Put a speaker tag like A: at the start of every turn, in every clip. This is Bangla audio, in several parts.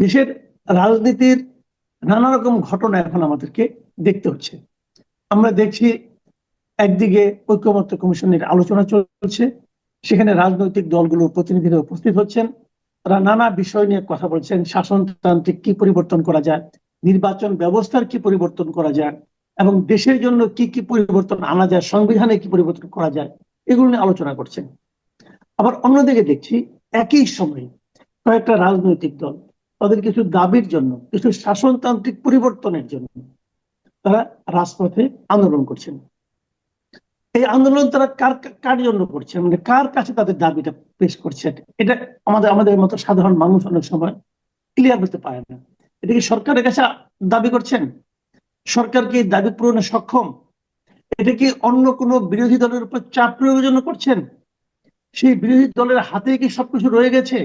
A: দেশের রাজনীতির নানা রকম ঘটনা এখন আমাদেরকে দেখতে হচ্ছে। আমরা দেখছি একদিকে ঐকমত্য কমিশনের আলোচনা চলছে, সেখানে রাজনৈতিক দলগুলোর প্রতিনিধিরা উপস্থিত হচ্ছেন, তারা নানা বিষয় নিয়ে কথা বলছেন। শাসনতান্ত্রিক কি পরিবর্তন করা যায়, নির্বাচন ব্যবস্থার কি পরিবর্তন করা যায়, এবং দেশের জন্য কি কি পরিবর্তন আনা যায়, সংবিধানে কি পরিবর্তন করা যায়, এগুলো নিয়ে আলোচনা করছেন। আবার অন্যদিকে দেখছি একই সময়ে কয়েকটা রাজনৈতিক দল তাদের কিছু দাবির জন্য, কিছু শাসনতান্ত্রিক পরিবর্তনের জন্য তারা রাজপথে আন্দোলন করছেন। এই আন্দোলন তারা কার কার জন্য করছে, মানে কার কাছে তাদের দাবিটা পেশ করছে, এটা আমাদের মতো সাধারণ মানুষ অনেক সময় ক্লিয়ার হতে পারে না। এটা কি সরকারের কাছে দাবি করছেন? সরকার কি দাবি পূরণে সক্ষম? এটা কি অন্য কোনো বিরোধী দলের উপর চাপ প্রয়োগের জন্য করছেন? সেই বিরোধী দলের হাতে কি সবকিছু রয়ে গেছে?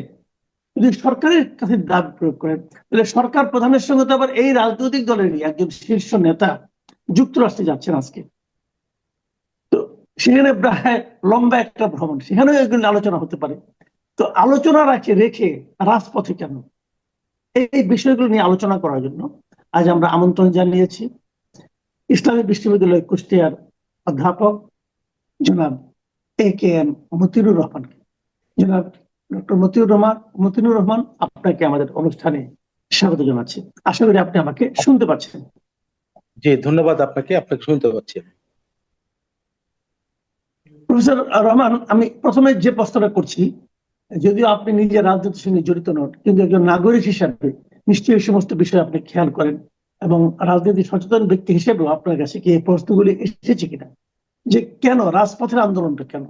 A: যদি সরকারের কাছে দাবি প্রয়োগ করেন, তাহলে সরকার প্রধানের সঙ্গে তো আবার এই রাজনৈতিক দলেরই একজন শীর্ষ নেতা যুক্তরাষ্ট্রে যাচ্ছেন আজকে। তো সেখানে প্রায় লম্বা একটা ভ্রমণ, সেখানেও এগুলো আলোচনা হতে পারে। তো আলোচনা রেখে রাজপথে কেন? এই বিষয়গুলো নিয়ে আলোচনা করার জন্য আজ আমরা আমন্ত্রণ জানিয়েছি ইসলামী বিশ্ববিদ্যালয় কুষ্টিয়ার অধ্যাপক জনাব AKM মতিউর রহমানকে। জনাব ডক্টর মতিউর রহমান, আপনাকে আমাদের অনুষ্ঠানে স্বাগত জানাচ্ছি। আশা করি আপনি আমাকে শুনতে পাচ্ছেন।
B: জি, ধন্যবাদ আপনাকে শুনতে পাচ্ছি।
A: প্রফেসর রহমান, আমি প্রথমে যে প্রশ্নটা করছি, যদিও আপনি নিজে রাজনীতির সঙ্গে জড়িত নন, কিন্তু একজন নাগরিক হিসাবে নিশ্চয়ই সমস্ত বিষয় আপনি খেয়াল করেন, এবং রাজনীতি সচেতন ব্যক্তি হিসেবেও আপনার কাছে কি এই প্রশ্নগুলি এসেছে কিনা, যে কেন রাজপথের আন্দোলনটা কেন?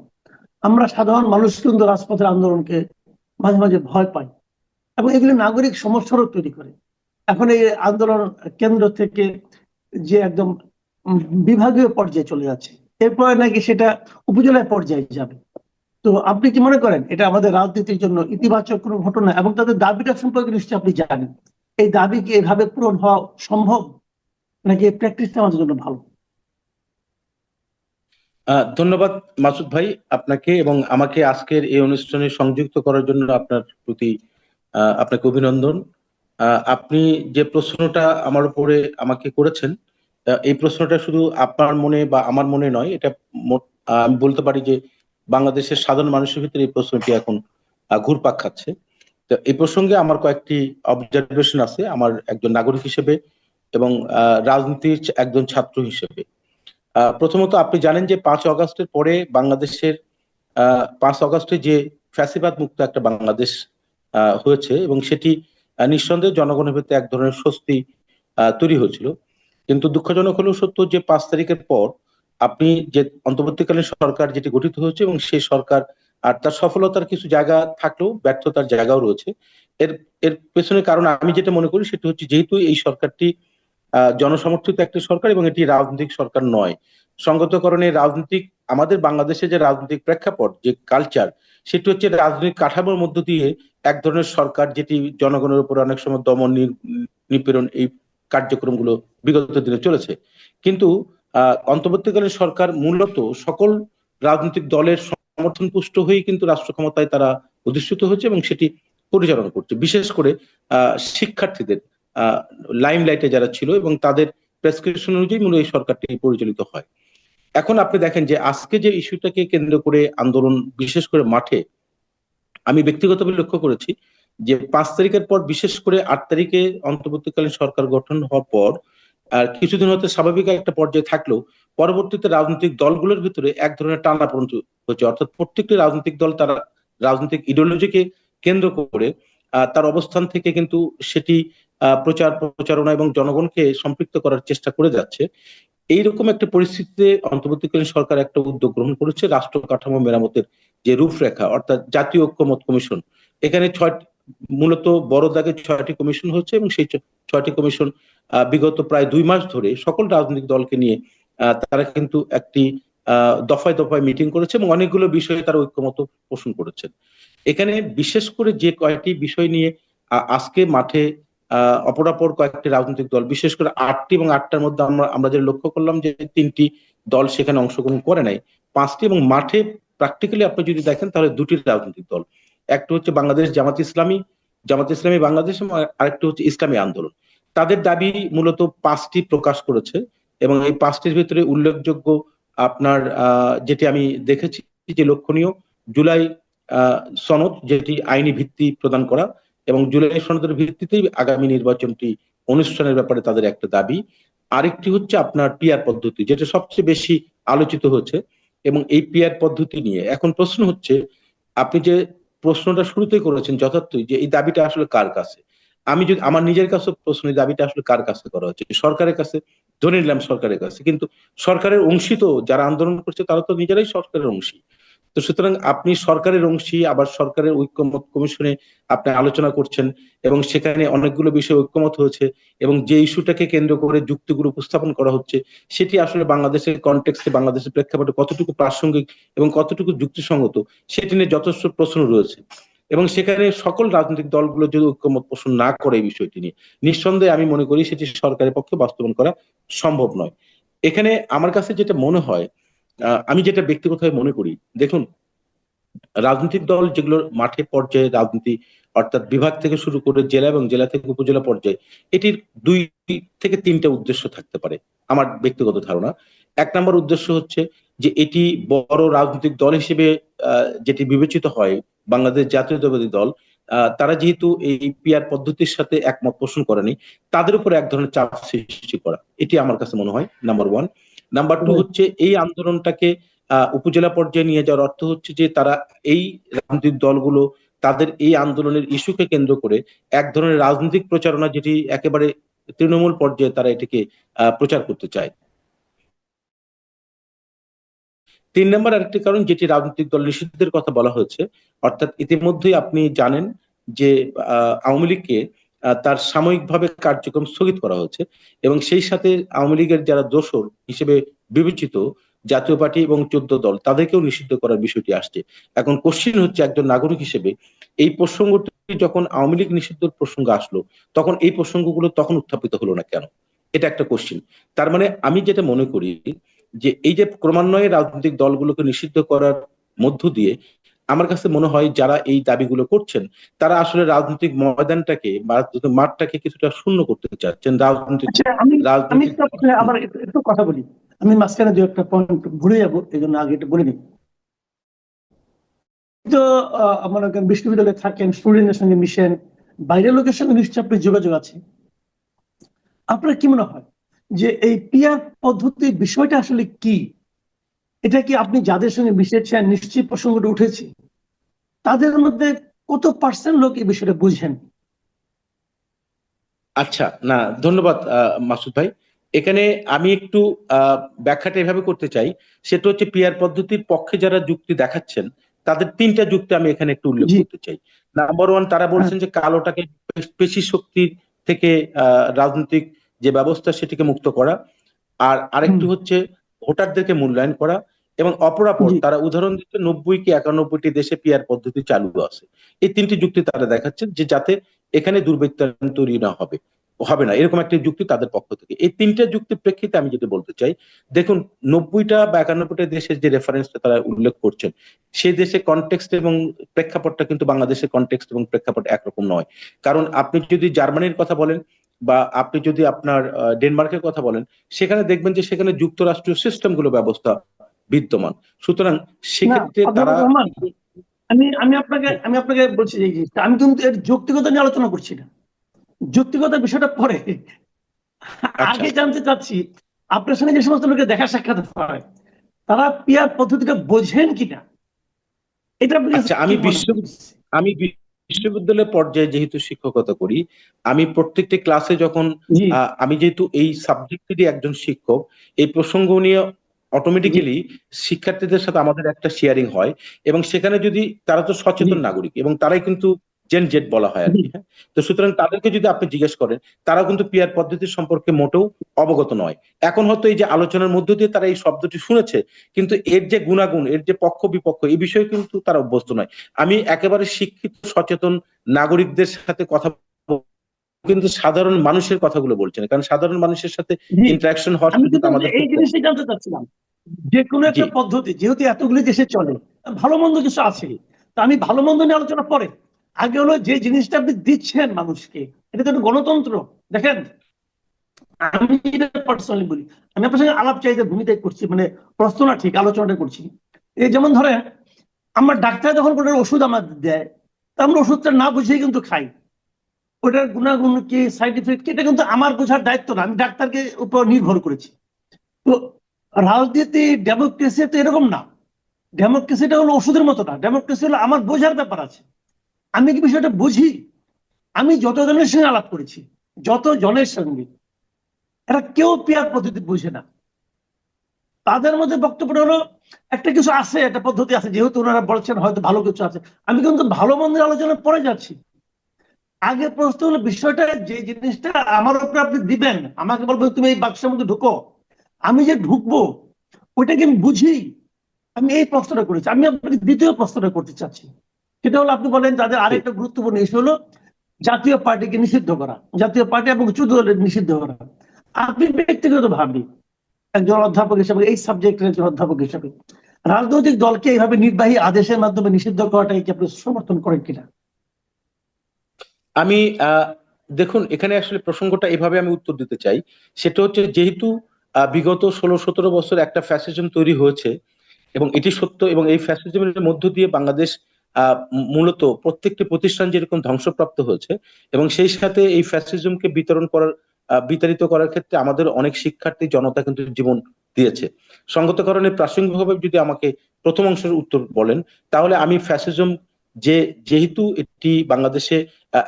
A: আমরা সাধারণ মানুষ কিন্তু রাজপথের আন্দোলনকে মাঝে মাঝে ভয় পাই, এবং এগুলি নাগরিক সমস্যারও তৈরি করে। এখন এই আন্দোলন কেন্দ্র থেকে যে একদম বিভাগীয় পর্যায়ে চলে যাচ্ছে, এরপরে নাকি সেটা উপজেলায় পর্যায়ে যাবে। তো আপনি কি মনে করেন এটা আমাদের রাজনীতির জন্য ইতিবাচক কোনো ঘটনা? এবং তাদের দাবিটা সম্পর্কে নিশ্চয়ই আপনি জানেন, এই দাবি কি এভাবে পূরণ হওয়া সম্ভব, নাকি এই প্র্যাকটিসটা আমাদের জন্য ভালো?
B: ধন্যবাদ মাসুদ ভাই আপনাকে, এবং আমাকে আজকের এই অনুষ্ঠানে সংযুক্ত করার জন্য আপনাকে অভিনন্দন। আপনি যে প্রশ্নটা আমার উপরে আমাকে করেছেন, এই প্রশ্নটা শুধু আপনার মনে বা আমার মনে নয়, এটা আমি বলতে পারি যে বাংলাদেশের সাধারণ মানুষের ভিতরে এই প্রশ্নটি এখন ঘুরপাক খাচ্ছে। তো এই প্রসঙ্গে আমার কয়েকটি অবজারভেশন আছে, আমার একজন নাগরিক হিসেবে এবং রাজনীতির একজন ছাত্র হিসেবে। প্রথমত, আপনি জানেন যে 5 আগস্টের পরে বাংলাদেশের 5 আগস্টে যে ফ্যাসিবাদ মুক্ত একটা বাংলাদেশ হয়েছে, এবং সেটি নিঃসন্দেহে জনগণের ভিতরে এক ধরনের স্বস্তি তৈরি হয়েছিল। কিন্তু দুঃখজনক হলেও সত্য যে 5 তারিখের পর আপনি যে অন্তর্বর্তীকালীন সরকার যেটি গঠিত হয়েছে, এবং সেই সরকার আর তার সফলতার কিছু জায়গা থাকলেও ব্যর্থতার জায়গাও রয়েছে। এর এর পেছনে কারণ আমি যেটা মনে করি সেটি হচ্ছে, যেহেতু এই সরকারটি জনসমর্থিত একটি সরকার এবং এটি রাজনৈতিক সরকার নয়, সঙ্গতকরণে রাজনৈতিক আমাদের বাংলাদেশে যে রাজনৈতিক প্রেক্ষাপট, যে কালচার, সেটি হচ্ছে রাজনৈতিক কাঠামোর মধ্য দিয়ে এক ধরনের সরকার যেটি জনগণের উপর অনেক সময় দমন নিপীড়ন এই কার্যক্রমগুলো বিগত দিনে চলেছে। কিন্তু অন্তর্বর্তীকালীন সরকার মূলত সকল রাজনৈতিক দলের সমর্থন পুষ্ট হয়েই কিন্তু রাষ্ট্র ক্ষমতায় তারা অধিষ্ঠিত হয়েছে এবং সেটি পরিচালনা করছে। বিশেষ করে শিক্ষার্থীদের লাইমলাইটে যারা ছিল এবং তাদের প্রেসক্রিপশন অনুযায়ী মূলত এই সরকারটি পরিচালিত হয়। এখন আপনি দেখেন যে আজকে যে ইস্যুটাকে কেন্দ্র করে আন্দোলন, বিশেষ করে মাঠে, আমি ব্যক্তিগতভাবে লক্ষ্য করেছি যে 5 তারিখের পর, বিশেষ করে 8 তারিখে অন্তর্বর্তীকালীন সরকার গঠন হওয়ার পর আর কিছুদিন হয়তো স্বাভাবিক একটা পর্যায়ে থাকলেও পরবর্তীতে রাজনৈতিক দলগুলোর ভিতরে এক ধরনের টানাপোড়েন হচ্ছে। অর্থাৎ প্রত্যেকটি রাজনৈতিক দল তারা রাজনৈতিক ইডিওলজিকে কেন্দ্র করে তার অবস্থান থেকে কিন্তু সেটি প্রচারণা এবং জনগণকে সম্পৃক্ত করার চেষ্টা করে যাচ্ছে। এইরকম একটা পরিস্থিতিতে অন্তর্বর্তীকালীন সরকার একটা উদ্যোগ গ্রহণ করেছে, রাষ্ট্র কাঠামো মেরামতের যে রূপরেখা, অর্থাৎ জাতীয় ঐক্যমত কমিশন। এখানে মূলত বড় দাগে 6টি কমিশন হচ্ছে, এবং সেই 6টি কমিশন বিগত প্রায় 2 মাস ধরে সকল রাজনৈতিক দলকে নিয়ে তারা কিন্তু একটি দফায় দফায় মিটিং করেছে এবং অনেকগুলো বিষয়ে তারা ঐক্যমত পোষণ করেছেন। এখানে বিশেষ করে যে কয়েকটি বিষয় নিয়ে আজকে মাঠে অপরাপর কয়েকটি রাজনৈতিক দল, বিশেষ করে 8টি, এবং 8টার মধ্যে আমরা যে লক্ষ্য করলাম যে 3টি দল সেখানে অংশগ্রহণ করে নাই, 5টি, এবং মাঠে প্র্যাকটিক্যালি আপনি যদি দেখেন তাহলে 2টি রাজনৈতিক দল। একটা হচ্ছে বাংলাদেশ জামাত ইসলামী, জামাত ইসলামী বাংলাদেশ এবং আরেকটি হচ্ছে ইসলামী আন্দোলন। তাদের দাবি মূলত 5টি প্রকাশ করেছে এবং এই 5টির ভিতরে উল্লেখযোগ্য আপনার যেটি আমি দেখেছি যে লক্ষণীয়, জুলাই সনদ, যেটি আইনি ভিত্তি প্রদান করা, এবং জুলাই সনদের ভিত্তিতেই আগামী নির্বাচনটি অনুষ্ঠানের ব্যাপারে তাদের একটা দাবি। আরেকটি হচ্ছে আপনার পিআর পদ্ধতি, যেটা সবচেয়ে বেশি আলোচিত হচ্ছে। এবং এই পিআর পদ্ধতি নিয়ে এখন প্রশ্ন হচ্ছে, আপনি যে প্রশ্নটা শুরুতেই করেছেন যথার্থই, যে এই দাবিটা আসলে কার কাছে। আমি যদি আমার নিজের কাছে প্রশ্ন, এই দাবিটা আসলে কার কাছে করা হচ্ছে? সরকারের কাছে। ধরে নিলাম সরকারের কাছে, কিন্তু সরকারের অংশী তো যারা আন্দোলন করছে তারা তো নিজেরাই সরকারের অংশী। তো সুতরাং আপনি সরকারের অংশী, আবার সরকারের ঐক্যমত কমিশনে আপনি আলোচনা করছেন এবং সেখানে অনেকগুলো বিষয় ঐক্যমত হয়েছে, এবং যে ইস্যুটাকে কেন্দ্র করে যুক্তিগুলো উপস্থাপন করা হচ্ছে সেটি আসলে বাংলাদেশের কনটেক্সটে, বাংলাদেশের প্রেক্ষাপটে কতটুকু প্রাসঙ্গিক এবং কতটুকু যুক্তিসঙ্গত সেটি নিয়ে যথেষ্ট প্রশ্ন রয়েছে। এবং সেখানে সকল রাজনৈতিক দলগুলো যদি ঐক্যমত পোষণ না করে এই বিষয়টি নিয়ে, নিঃসন্দেহে আমি মনে করি সেটি সরকারের পক্ষে বাস্তবায়ন করা সম্ভব নয়। এখানে আমার কাছে যেটা মনে হয়, আমি যেটা ব্যক্তিগতভাবে মনে করি, দেখুন, রাজনৈতিক দল যেগুলোর মাঠে পর্যায়ে রাজনীতি, অর্থাৎ বিভাগ থেকে শুরু করে জেলা এবং জেলা থেকে উপজেলা পর্যায়ে, এটির 2 থেকে 3টা উদ্দেশ্য থাকতে পারে আমার ব্যক্তিগত ধারণা। 1 নম্বর উদ্দেশ্য হচ্ছে যে এটি বড় রাজনৈতিক দল হিসেবে যেটি বিবেচিত হয়, বাংলাদেশ জাতীয়তাবাদী দল, তারা যেহেতু এই পিআর পদ্ধতির সাথে একমত পোষণ করেনি, তাদের উপর এক ধরনের চাপ সৃষ্টি করা, এটি আমার কাছে মনে হয় নাম্বার 1। নাম্বার 2 হচ্ছে এই আন্দোলনটাকে উপজেলা পর্যায়ে নিয়ে যাওয়ার অর্থ হচ্ছে যে তারা, এই রাজনৈতিক দলগুলো তাদের এই আন্দোলনের ইস্যুকে কেন্দ্র করে এক ধরনের রাজনৈতিক প্রচারণা, যেটি একেবারে তৃণমূল পর্যায়ে তারা এটিকে প্রচার করতে চায়। 3 নম্বর আরেকটি কারণ, যেটি রাজনৈতিক দল নিষিদ্ধের কথা বলা হয়েছে, অর্থাৎ ইতিমধ্যেই আপনি জানেন যে আওয়ামী লীগকে তার সাময়িকভাবে কার্যক্রম স্থগিত করা হয়েছে, এবং সেই সাথে আওয়ামী লীগের যারা দোসর হিসেবে বিবেচিত জাতীয় পার্টি এবং 14 দল, তাদেরকেও নিষিদ্ধ করার বিষয়টি আসছে। এখন কোশ্চিন হচ্ছে, একজন নাগরিক হিসেবে এই প্রসঙ্গটি যখন আওয়ামী লীগ নিষিদ্ধের প্রসঙ্গ আসলো, তখন এই প্রসঙ্গগুলো তখন উত্থাপিত হলো না কেন? এটা একটা কোশ্চিন। তার মানে আমি যেটা মনে করি যে এই যে ক্রমান্বয়ে রাজনৈতিক দলগুলোকে নিষিদ্ধ করার মধ্য দিয়ে, আমার কাছে মনে হয় যারা এই দাবিগুলো করছেন তারা আসলে রাজনৈতিক ময়দানটাকে বা মাঠটাকে কিছুটা শূন্য করতে চাচ্ছেন। রাজনৈতিক
A: আচ্ছা, আমি
B: রাজনৈতিক
A: একটু আপনাকে আবার একটু কথা বলি। আমি মাঝখানে 2-একটা পয়েন্ট ভুলে যাবো, এই জন্য আগে একটু বলে নিই। তো মনে করেন বিশ্ববিদ্যালয়ে থাকেন, স্টুডেন্টের সঙ্গে মিশেন, বাইরের লোকের সঙ্গে নিশ্চয়ই আপনার যোগাযোগ আছে। আপনার কি মনে হয় যে এই পিআর পদ্ধতির বিষয়টা আসলে কি? এটা কি আপনি যাদের সঙ্গে মিশেছেন, নিশ্চয়ই প্রসঙ্গটা উঠেছে, তাদের মধ্যে কত পার্সেন্ট লোক এই বিষয়টা বুঝেন?
B: আচ্ছা, না, ধন্যবাদ মাসুদ ভাই। এখানে আমি একটু ব্যাখ্যাটা এভাবে করতে চাই, সেটা হচ্ছে পিআর পদ্ধতির পক্ষে যারা যুক্তি দেখাচ্ছেন তাদের 3টা যুক্তি আমি এখানে একটু উল্লেখ
A: জি।
B: করতে চাই। নাম্বার 1, তারা বলছেন যে কালোটাকে পেশি শক্তির থেকে রাজনৈতিক যে ব্যবস্থা সেটিকে মুক্ত করা, আর আরেকটি হচ্ছে ভোটারদেরকে মূল্যায়ন করা, এবং অপরাপর
A: জি।
B: তারা উদাহরণ দিচ্ছে 90 কি 91টি দেশে পিআর পদ্ধতি চালু আছে। এই 3টি যুক্তি তারা দেখাচ্ছেন, যে যাতে এখানে দুর্বৃত্তায়ন তৈরি না হবে না, এরকম একটা যুক্তি তাদের পক্ষ থেকে। এই 3টা যুক্তির প্রেক্ষিতে আমি যেটা বলতে চাই, দেখুন, 90টা বা 91টা দেশের যে রেফারেন্সটা তারা উল্লেখ করছেন, সেই দেশে কনটেক্সট এবং প্রেক্ষাপটটা কিন্তু বাংলাদেশের কনটেক্সট এবং প্রেক্ষাপট একরকম নয়। কারণ আপনি যদি জার্মানির কথা বলেন বা আপনি যদি আপনার ডেনমার্কের কথা বলেন, সেখানে দেখবেন যে সেখানে যুক্তরাষ্ট্রীয় সিস্টেমগুলো ব্যবস্থা বিদ্যমান। সুতরাং সেক্ষেত্রে তারা,
A: আমি আপনাকে বলছি যে আমি কিন্তু এর যৌক্তিকতা নিয়ে আলোচনা করছি না, যৌক্তিকতার বিষয়টা পরে। আগে জানতে চাচ্ছি আপনার সঙ্গে যে সমস্ত লোকের দেখা সাক্ষাৎ হয়, তারা পিআর পদ্ধতিটা বোঝেন কিনা, এটা আপনি
B: আচ্ছা, আমি বিশ্ববিদ্যালয় পর্যায়ে যেহেতু শিক্ষকতা করি, আমি প্রত্যেকটি ক্লাসে যখন আমি যেহেতু এই সাবজেক্টেরই একজন শিক্ষক, এই প্রসঙ্গ নিয়ে অটোমেটিক্যালি শিক্ষার্থীদের সাথে আমাদের একটা শেয়ারিং হয়, এবং সেখানে যদি তারা তো সচেতন নাগরিক, এবং তারাই কিন্তু জেন জেড বলা হয় আর কি, হ্যাঁ। তো সুতরাং তাদেরকে যদি আপনি জিজ্ঞেস করেন, তারাও কিন্তু পিআর পদ্ধতি সম্পর্কে মোটেও অবগত নয়। এখন হয়তো এই যে আলোচনার মধ্য দিয়ে তারা এই শব্দটি শুনেছে, কিন্তু এর যে গুণাগুণ, এর যে পক্ষ বিপক্ষ, এই বিষয়ে কিন্তু তারা অভ্যস্ত নয়। আমি একেবারে শিক্ষিত সচেতন নাগরিকদের সাথে কথা, কিন্তু সাধারণ মানুষের কথাগুলো বলছেন, কারণ সাধারণ মানুষের সাথে ইন্টারাকশন হওয়ার সুযোগ আমাদের
A: এই জিনিসটাই জানতে চাচ্ছিলাম। যে কোনো একটা পদ্ধতি যেহেতু এতগুলি দেশে চলে, ভালো মন্দ কিছু আছে, তা আমি ভালো মন্দ নিয়ে আলোচনা পরে, আগে হলো যে জিনিসটা আপনি দিচ্ছেন মানুষকে, এটা তো একটা গণতন্ত্র। দেখেন, আমি এটা পার্সোনালি বলি, আমি আপনার সঙ্গে আলাপ চাইতে ভূমিকায় করছি, মানে প্রশ্ন না, ঠিক আলোচনাটা করছি। এই যেমন ধরেন, আমার ডাক্তার যখন কোনো ওষুধ আমাদের দেয়, তা আমরা ওষুধটা না বুঝেই কিন্তু খাই। ওটার গুণাগুণ কি, সাইড ইফেক্ট কি, এটা কিন্তু আমার বোঝার দায়িত্ব না, আমি ডাক্তারকে উপর নির্ভর করেছি। তো রাজনীতি, ডেমোক্রেসি তো এরকম না। ডেমোক্রেসিটা হলো ওষুধের মতো না, ডেমোক্রেসি হলো আমার বোঝার ব্যাপার আছে। আমি কি বিষয়টা বুঝি? আমি যত জনের সঙ্গে আলাপ করেছি, যত জনের সঙ্গে, এরা কেউ পেয়ার পদ্ধতি বুঝে না। তাদের মধ্যে বক্তব্য হলো একটা কিছু আছে, একটা পদ্ধতি আছে, যেহেতু ওনারা বলছেন হয়তো ভালো কিছু আছে। আমি কিন্তু ভালো মন্দের আলোচনা পরে যাচ্ছি। আগে প্রশ্ন হলো বিষয়টা, যে জিনিসটা আমার উপরে আপনি দিবেন, আমাকে বলবেন তুমি এই বাক্সের মধ্যে ঢুকো, আমি যে ঢুকবো ওইটাকে আমি বুঝি। আমি এই প্রশ্নটা করেছি। আমি আপনাকে দ্বিতীয় প্রশ্নটা করতে চাচ্ছি, সেটা হলো আপনি বলেন তাদের আরেকটা গুরুত্বপূর্ণ ইস্যু হলো জাতীয় পার্টিকে নিষিদ্ধ করা, জাতীয় পার্টি এবং উচ্চ দলের নিষিদ্ধ করা। আপনি ব্যক্তিগত ভাবি একজন অধ্যাপক হিসেবে, এই সাবজেক্টের একজন অধ্যাপক হিসেবে, রাজনৈতিক দলকে এইভাবে নির্বাহী আদেশের মাধ্যমে নিষিদ্ধ করাটাই কি আপনি সমর্থন করেন কিনা?
B: আমি দেখুন, এখানে আসলে প্রসঙ্গটা এভাবে আমি উত্তর দিতে চাই। সেটা হচ্ছে, যেহেতু বিগত 16-17 বছর একটা ফ্যাসিজম তৈরি হয়েছে এবং এটি সত্য, এবং এই ফ্যাসিজমের মধ্য দিয়ে বাংলাদেশ মূলত প্রত্যেকটি প্রতিষ্ঠান যেরকম ধ্বংসপ্রাপ্ত হয়েছে, এবং সেই সাথে এই ফ্যাসিজমকে বিতাড়িত করার ক্ষেত্রে আমাদের অনেক শিক্ষার্থী জনতা কিন্তু জীবন দিয়েছে। সঙ্গত কারণে প্রাসঙ্গিকভাবে যদি আমাকে প্রথম অংশের উত্তর বলেন, তাহলে আমি ফ্যাসিজম যেহেতু এটি বাংলাদেশে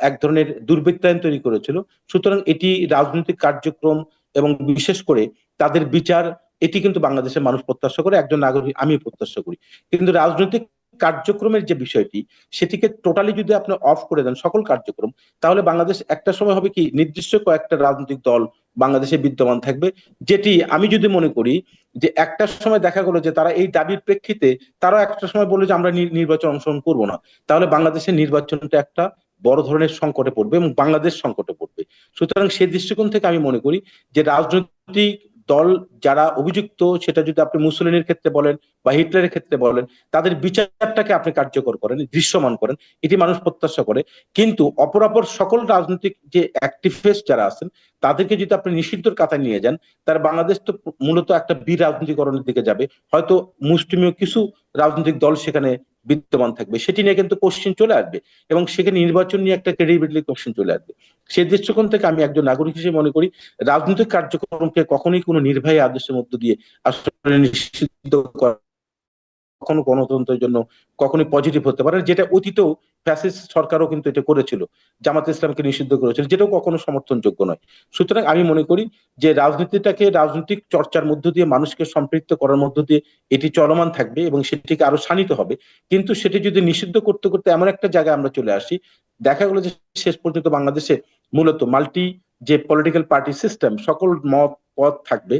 B: এক ধরনের দুর্বৃত্তায়ন তৈরি করেছিল, সুতরাং এটি রাজনৈতিক কার্যক্রম এবং বিশেষ করে তাদের বিচার, এটি কিন্তু বাংলাদেশের মানুষ প্রত্যাশা করে, একজন নাগরিক আমি প্রত্যাশা করি। কিন্তু রাজনৈতিক কার্যক্রমের যে বিষয়টি, সেটিকে টোটালি যদি আপনি অফ করে দেন সকল কার্যক্রম, তাহলে বাংলাদেশ একটা সময় হবে কি, নির্দিষ্ট কয়েকটা রাজনৈতিক দল বাংলাদেশে বিদ্যমান থাকবে, যেটি আমি যদি মনে করি যে একটা সময় দেখা গেলো যে তারা এই দাবির প্রেক্ষিতে তারা একটা সময় বললো যে আমরা নির্বাচন অংশগ্রহণ করবো না, তাহলে বাংলাদেশের নির্বাচনটা একটা বড় ধরনের সংকটে পড়বে এবং বাংলাদেশ সংকটে পড়বে। সুতরাং সেই দৃষ্টিকোণ থেকে আমি মনে করি যে রাজনৈতিক দল যারা অভিযুক্ত, সেটা যদি আপনি মুসলিনের ক্ষেত্রে বলেন বা হিটলারের ক্ষেত্রে বলেন, তাদের বিচারটাকে আপনি কার্যকর করেন, দৃশ্যমান করেন, এটি মানুষ প্রত্যাশা করে। কিন্তু অপরাপর সকল রাজনৈতিক যে অ্যাক্টিভিস্ট যারা আছেন, তাদেরকে যদি আপনি নিষিদ্ধর কাতায় নিয়ে যান, তার বাংলাদেশ তো মূলত একটা বিরাজনীতিকরণের দিকে যাবে। হয়তো মুষ্টিমেয় কিছু রাজনৈতিক দল সেখানে বিদ্যমান থাকবে, সেটি নিয়ে কিন্তু কোশ্চেন চলে আসবে, এবং সেখানে নির্বাচন নিয়ে একটা ক্রেডিবিলিটি কোশ্চেন চলে আসবে। সেই দৃষ্টিকোণ থেকে আমি একজন নাগরিক হিসেবে মনে করি রাজনৈতিক কার্যক্রমকে কখনোই কোনো নির্বাহী আদেশের মধ্য দিয়ে আসলে নিষিদ্ধ করা কখনো গণতন্ত্রের জন্য কখনোই পজিটিভ হতে পারে, যেটা অতীতেও ফ্যাসিস্ট সরকারও কিন্তু এটা করেছিল, জামাত ইসলামকে নিষিদ্ধ করেছিল, যেটাও কখনো সমর্থনযোগ্য নয়। সুতরাং আমি মনে করি যে রাজনীতিটাকে রাজনৈতিক চর্চার মধ্য দিয়ে মানুষকে সম্পৃক্ত করার মধ্য দিয়ে এটি চলমান থাকবে এবং সেটিকে আরো শানিত হবে। কিন্তু সেটি যদি নিষিদ্ধ করতে করতে এমন একটা জায়গায় আমরা চলে আসি, দেখা গেলো যে শেষ পর্যন্ত বাংলাদেশে মূলত মাল্টি যে পলিটিক্যাল পার্টি সিস্টেম, সকল মত পথ থাকবে,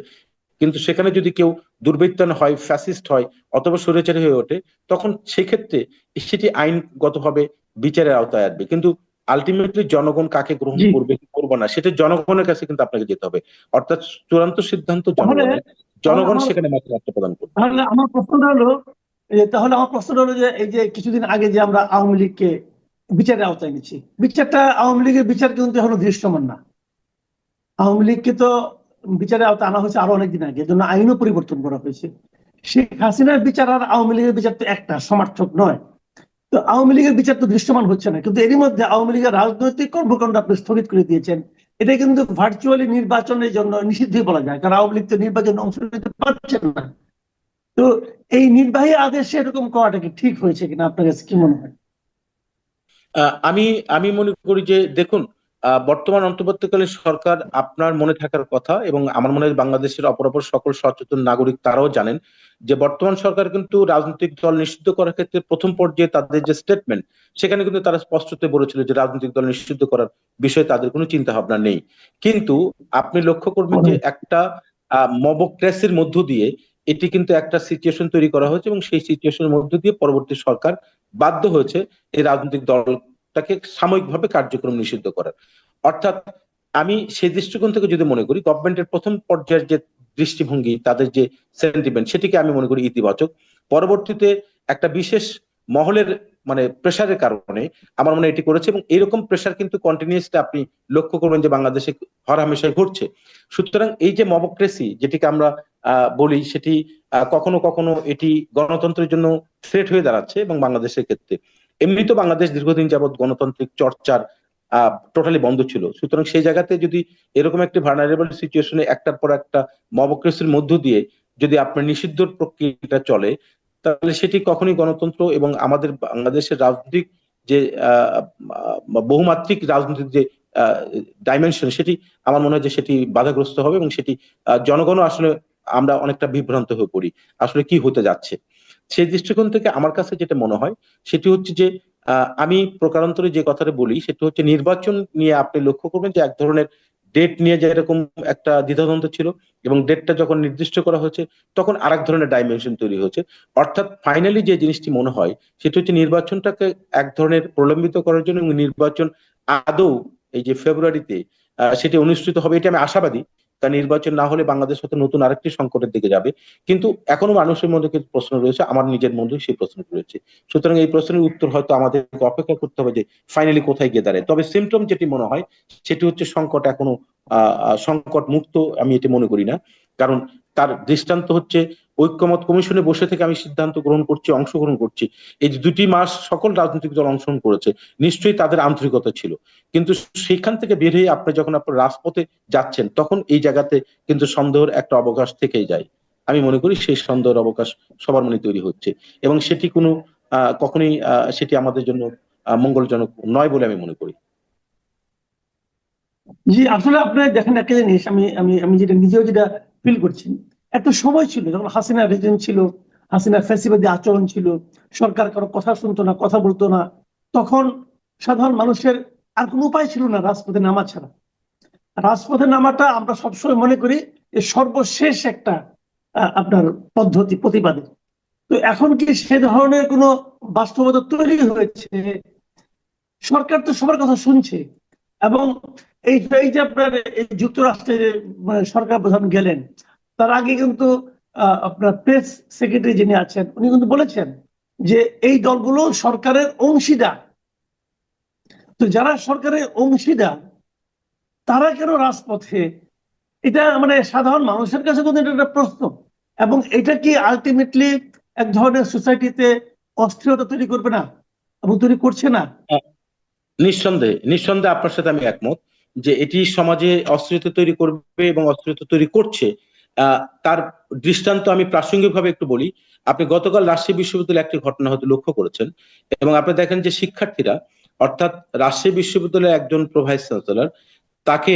B: কিন্তু সেখানে যদি কেউ দুর্বৃত্তায়ন হয়, ফ্যাসিস্ট হয় অথবা স্বৈরাচারী হয়ে ওঠে, তখন সেক্ষেত্রে সেটি আইনগতভাবে বিচারের আওতায় আসবে। কিন্তু আলটিমেটলি জনগণ কাকে গ্রহণ
A: জি,
B: করবে কি করবে না, সেটা জনগণের কাছে কিন্তু আপনাকে যেতে হবে। অর্থাৎ চূড়ান্ত সিদ্ধান্ত
A: তাহলে
B: জনগণের,
A: তাহলে
B: জনগণ
A: আমার
B: সেখানে মাত্র প্রদান করবে।
A: তাহলে আমার প্রশ্নটা হলো, তাহলে আমার প্রশ্নটা হলো যে এই যে কিছুদিন আগে যে আমরা আওয়ামী লীগকে বিচারের আওতায় নিচ্ছি, বিচারটা আওয়ামী লীগের বিচার কিন্তু এখনো দৃশ্যমান না। আওয়ামী লীগকে তো বিচারের আওতায় আনা হয়েছে আরো অনেকদিন আগে, এজন্য আইনও পরিবর্তন করা হয়েছে। শেখ হাসিনার বিচার আর আওয়ামী লীগের বিচার তো একটা, সমার্থক নয়। তো আওয়ামী লীগের বিচার তো দৃশ্যমান হচ্ছে না, কিন্তু এরই মধ্যে আওয়ামী লীগের রাজনৈতিক কর্মকাণ্ড আপনি স্থগিত করে দিয়েছেন। এটা কিন্তু ভার্চুয়ালি নির্বাচনের জন্য নিষিদ্ধই বলা যায়, কারণ আওয়ামী লীগ তো নির্বাচনে অংশ নিতে পারছেন না। তো এই নির্বাহী আদেশে এরকম করাটা কি ঠিক হয়েছে কিনা, আপনার কাছে কি মনে হয়?
B: আমি আমি মনে করি যে দেখুন, বর্তমান অন্তর্বর্তীকালীন সরকার, আপনার মনে থাকার কথা এবং আমার মনে হয় বাংলাদেশের অপরাপর সকল সচেতন নাগরিক তারাও জানেন যে বর্তমান সরকার কিন্তু রাজনৈতিক দল নিষিদ্ধ করার ক্ষেত্রে প্রথম পর্যায়ে তাদের যে স্টেটমেন্ট, সেখানে কিন্তু তারা স্পষ্টত বলেছিল যে রাজনৈতিক দল নিষিদ্ধ করার বিষয়ে তাদের কোনো চিন্তা ভাবনা নেই। কিন্তু আপনি লক্ষ্য করবেন যে একটা মবক্রেসির মধ্য দিয়ে এটি কিন্তু একটা সিচুয়েশন তৈরি করা হয়েছে, এবং সেই সিচুয়েশনের মধ্য দিয়ে পরবর্তী সরকার বাধ্য হয়েছে এই রাজনৈতিক দলটাকে সাময়িকভাবে কার্যক্রম নিষিদ্ধ করার। অর্থাৎ আমি সেই দৃষ্টিকোণ থেকে যদি মনে করি, গভর্নমেন্টের প্রথম পর্যায়ের যে দৃষ্টিভঙ্গি, তাদের যে সেন্টিমেন্ট, সেটিকে আমি মনে করি ইতিবাচক। পরবর্তীতে একটা বিশেষ মহলের মানে প্রেসারের কারণে আমার মনে হয় এটি করেছে, এবং এরকম প্রেসার কিন্তু কন্টিনিউসলি আপনি লক্ষ্য করবেন যে বাংলাদেশে হরহামেশাই ঘটছে। সুতরাং এই যে মবক্রেসি যেটিকে আমরা বলি, সেটি কখনো কখনো এটি গণতন্ত্রের জন্য থ্রেট হয়ে দাঁড়াচ্ছে, এবং বাংলাদেশের ক্ষেত্রে এমনি তো বাংলাদেশ দীর্ঘদিন যাবৎ গণতান্ত্রিক চর্চার টোটালি বন্ধ ছিল। সুতরাং সেই জায়গাতে যদি এরকম একটি ভার্নারেবল সিচুয়েশনে একটার পর একটা মবক্রেসির মধ্য দিয়ে যদি আপনার নিষিদ্ধ প্রক্রিয়াটা চলে, তাহলে সেটি কখনোই গণতন্ত্র এবং আমাদের বাংলাদেশের রাজনৈতিক যে বহুমাত্রিক রাজনৈতিক যে ডাইমেনশন, সেটি আমার মনে হয় যে সেটি বাধাগ্রস্ত হবে, এবং সেটি জনগণও আসলে আমরা অনেকটা বিভ্রান্ত হয়ে পড়ি আসলে কি হতে যাচ্ছে। সেই দৃষ্টিকোণ থেকে আমার কাছে যেটা মনে হয় সেটি হচ্ছে যে আমি প্রকারান্তরে যে কথাটা বলি সেটা হচ্ছে নির্বাচন নিয়ে আপনি লক্ষ্য করবেন যে এক ধরনের ডেট নিয়ে যেরকম একটা দ্বিধাদ্বন্দ্ব ছিল, এবং ডেটটা যখন নির্দিষ্ট করা হয়েছে তখন আরেক ধরনের ডাইমেনশন তৈরি হয়েছে। অর্থাৎ ফাইনালি যে জিনিসটি মনে হয় সেটা হচ্ছে নির্বাচনটাকে এক ধরনের প্রলম্বিত করার জন্য, এবং নির্বাচন আদৌ এই যে ফেব্রুয়ারিতে সেটি অনুষ্ঠিত হবে এটা আমি আশাবাদী। কারণ নির্বাচন না হলে বাংলাদেশ হয়তো নতুন আরেকটি সংকটের দিকে যাবে। কিন্তু এখনো মানুষের মধ্যে কিছু প্রশ্ন রয়েছে, আমার নিজের মধ্যেও সেই প্রশ্ন রয়েছে। সুতরাং এই প্রশ্নের উত্তর হয়তো আমাদের অপেক্ষা করতে হবে যে ফাইনালি কোথায় গিয়ে দাঁড়ায়। তবে সিমটম যেটি মনে হয় সেটি হচ্ছে সংকট এখনো সংকট মুক্ত আমি এটি মনে করি না। কারণ তার দৃষ্টান্ত হচ্ছে ঐক্যমত কমিশনে বসে থেকে আমি সিদ্ধান্ত গ্রহণ করছি, অংশগ্রহণ করছি। এই যে 2টি মাস সকল রাজনৈতিক দল অংশগ্রহণ করেছে, নিশ্চয়ই তাদের আন্তরিকতা ছিল। কিন্তু সেখান থেকে বের হয়ে আপনি যখন আপনার রাজপথে যাচ্ছেন তখন এই জায়গাতে কিন্তু সন্দেহের একটা অবকাশ থেকেই যায়। আমি মনে করি সেই সন্দেহের অবকাশ সবার মনে তৈরি হচ্ছে, এবং সেটি কোনো কখনোই সেটি আমাদের জন্য মঙ্গলজনক নয় বলে আমি মনে করি।
A: জি, আসলে আপনি দেখেন একটা জিনিস, আমি আমি আমি যেটা নিজেও যেটা ফিল করছি, একটা সময় ছিল যখন হাসিনা রেজিম ছিল, হাসিনা ফ্যাসিবাদী আচরণ ছিল, সরকার কারো কথা শুনতো না, কথা বলতো না, তখন সাধারণ মানুষের আর কোনো উপায় ছিল না রাজপথে নামা ছাড়া। রাজপথে নামাটা আমরা সবসময় মনে করি যে সর্বশেষ একটা আপনার পদ্ধতি প্রতিবাদের। তো এখন কি সে ধরনের কোনো বাস্তবতা তৈরি হয়েছে? সরকার তো সবার কথা শুনছে, এবং এই যে আপনার এই যুক্তরাষ্ট্রের মানে সরকার প্রধান গেলেন, তার আগে কিন্তু আপনার প্রেস সেক্রেটারি যিনি আছেন উনি কিন্তু বলেছেন যে এই দলগুলো সরকারের অংশীদার। তো যারা সরকারের অংশীদার তারা কেন রাজপথে? এটা মানে সাধারণ মানুষের কাছে কিন্তু এটা একটা প্রশ্ন, এবং এটা কি আলটিমেটলি এক ধরনের সোসাইটিতে অস্থিরতা তৈরি করবে না, এবং তৈরি করছে না?
B: নিঃসন্দেহে নিঃসন্দেহে আপনার সাথে আমি একমত যে এটি সমাজে অস্থিরতা তৈরি করবে এবং অস্থিরতা তৈরি করছে। তার দৃষ্টান্ত আমি প্রাসঙ্গিকভাবে একটু বলি। আপনি গতকাল রাজশাহী বিশ্ববিদ্যালয়ে একটি ঘটনা হয়তো লক্ষ্য করেছেন, এবং আপনি দেখেন যে শিক্ষার্থীরা, অর্থাৎ রাজশাহী বিশ্ববিদ্যালয়ের একজন প্রভাইস চ্যান্সেলর, তাকে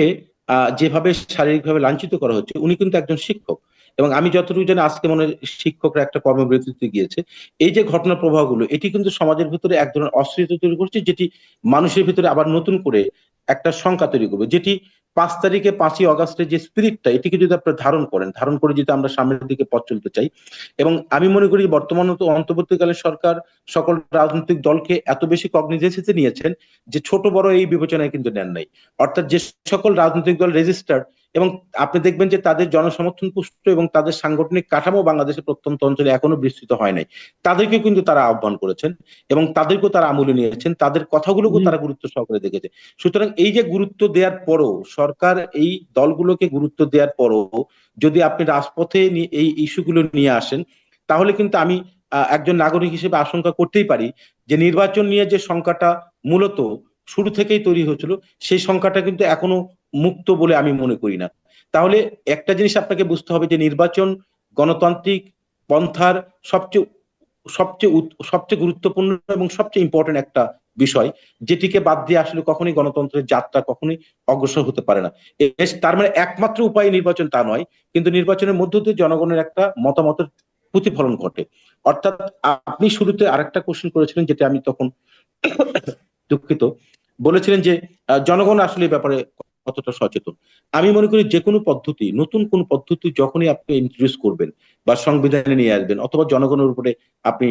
B: যেভাবে শারীরিকভাবে লাঞ্ছিত করা হচ্ছে, উনি কিন্তু একজন শিক্ষক, এবং আমি যতটুকু জানি আজকে মনে হয় শিক্ষকরা একটা কর্মবিরতিতে গিয়েছে। এই যে ঘটনার প্রভাবগুলো এটি কিন্তু সমাজের ভিতরে এক ধরনের অস্থিরতা তৈরি করছে, যেটি মানুষের ভিতরে আবার নতুন করে একটা শঙ্কা তৈরি করবে। যেটি 5 তারিখে 5ই আগস্টের যে স্পিরিটটা, এটিকে যদি আপনারা ধারণ করে যদি আমরা সামনের দিকে পথ চলতে চাই, এবং আমি মনে করি বর্তমান অন্তর্বর্তীকালে সরকার সকল রাজনৈতিক দলকে এত বেশি কগনিজেন্সিতে নিয়েছেন যে ছোট বড় এই বিবেচনায় কিন্তু নেন নাই। অর্থাৎ যে সকল রাজনৈতিক দল রেজিস্টার্ড, এবং আপনি দেখবেন যে তাদের জনসমর্থন পুষ্ট এবং তাদের সাংগঠনিক কাঠামো বাংলাদেশের প্রত্যন্ত অঞ্চলে এখনো বিস্তৃত হয় নাই, তাদেরকে কিন্তু তারা আহ্বান করেছেন এবং তাদেরকেও তারা আমলে নিয়েছেন, তাদের কথাগুলোকেও তারা গুরুত্ব সহকারে দেখেছে। সুতরাং এই যে গুরুত্ব দেওয়ার পরও, সরকার এই দলগুলোকে গুরুত্ব দেওয়ার পরও যদি আপনি রাজপথে এই ইস্যুগুলো নিয়ে আসেন, তাহলে কিন্তু আমি একজন নাগরিক হিসেবে আশঙ্কা করতেই পারি যে নির্বাচন নিয়ে যে শঙ্কাটা মূলত শুরু থেকেই তৈরি হয়েছিল, সেই সংখ্যাটা কিন্তু এখনো মুক্ত বলে আমি মনে করি না। তাহলে একটা জিনিস আপনাকে বুঝতে হবে যে নির্বাচন গণতান্ত্রিক পন্থার সবচেয়ে সবচেয়ে সবচেয়ে গুরুত্বপূর্ণ এবং সবচেয়ে ইম্পর্টেন্ট একটা বিষয়, যেটিকে বাদ দিয়ে আসলে কখনোই গণতন্ত্রের যাত্রা কখনোই অগ্রসর হতে পারে না। তার মানে একমাত্র উপায় নির্বাচন তা নয়, কিন্তু নির্বাচনের মধ্য দিয়ে জনগণের একটা মতামতের প্রতিফলন ঘটে। অর্থাৎ আপনি শুরুতে আরেকটা কোশ্চেন করেছিলেন, যেটা আমি তখন দুঃখিত, বলেছিলেন যে জনগণ আসলে এই ব্যাপারে কতটা সচেতন। আমি মনে করি যে কোনো পদ্ধতি, নতুন কোন পদ্ধতি যখনই আপনি ইন্ট্রোডিউস করবেন বা সংবিধানে নিয়ে আসবেন অথবা জনগণের উপরে আপনি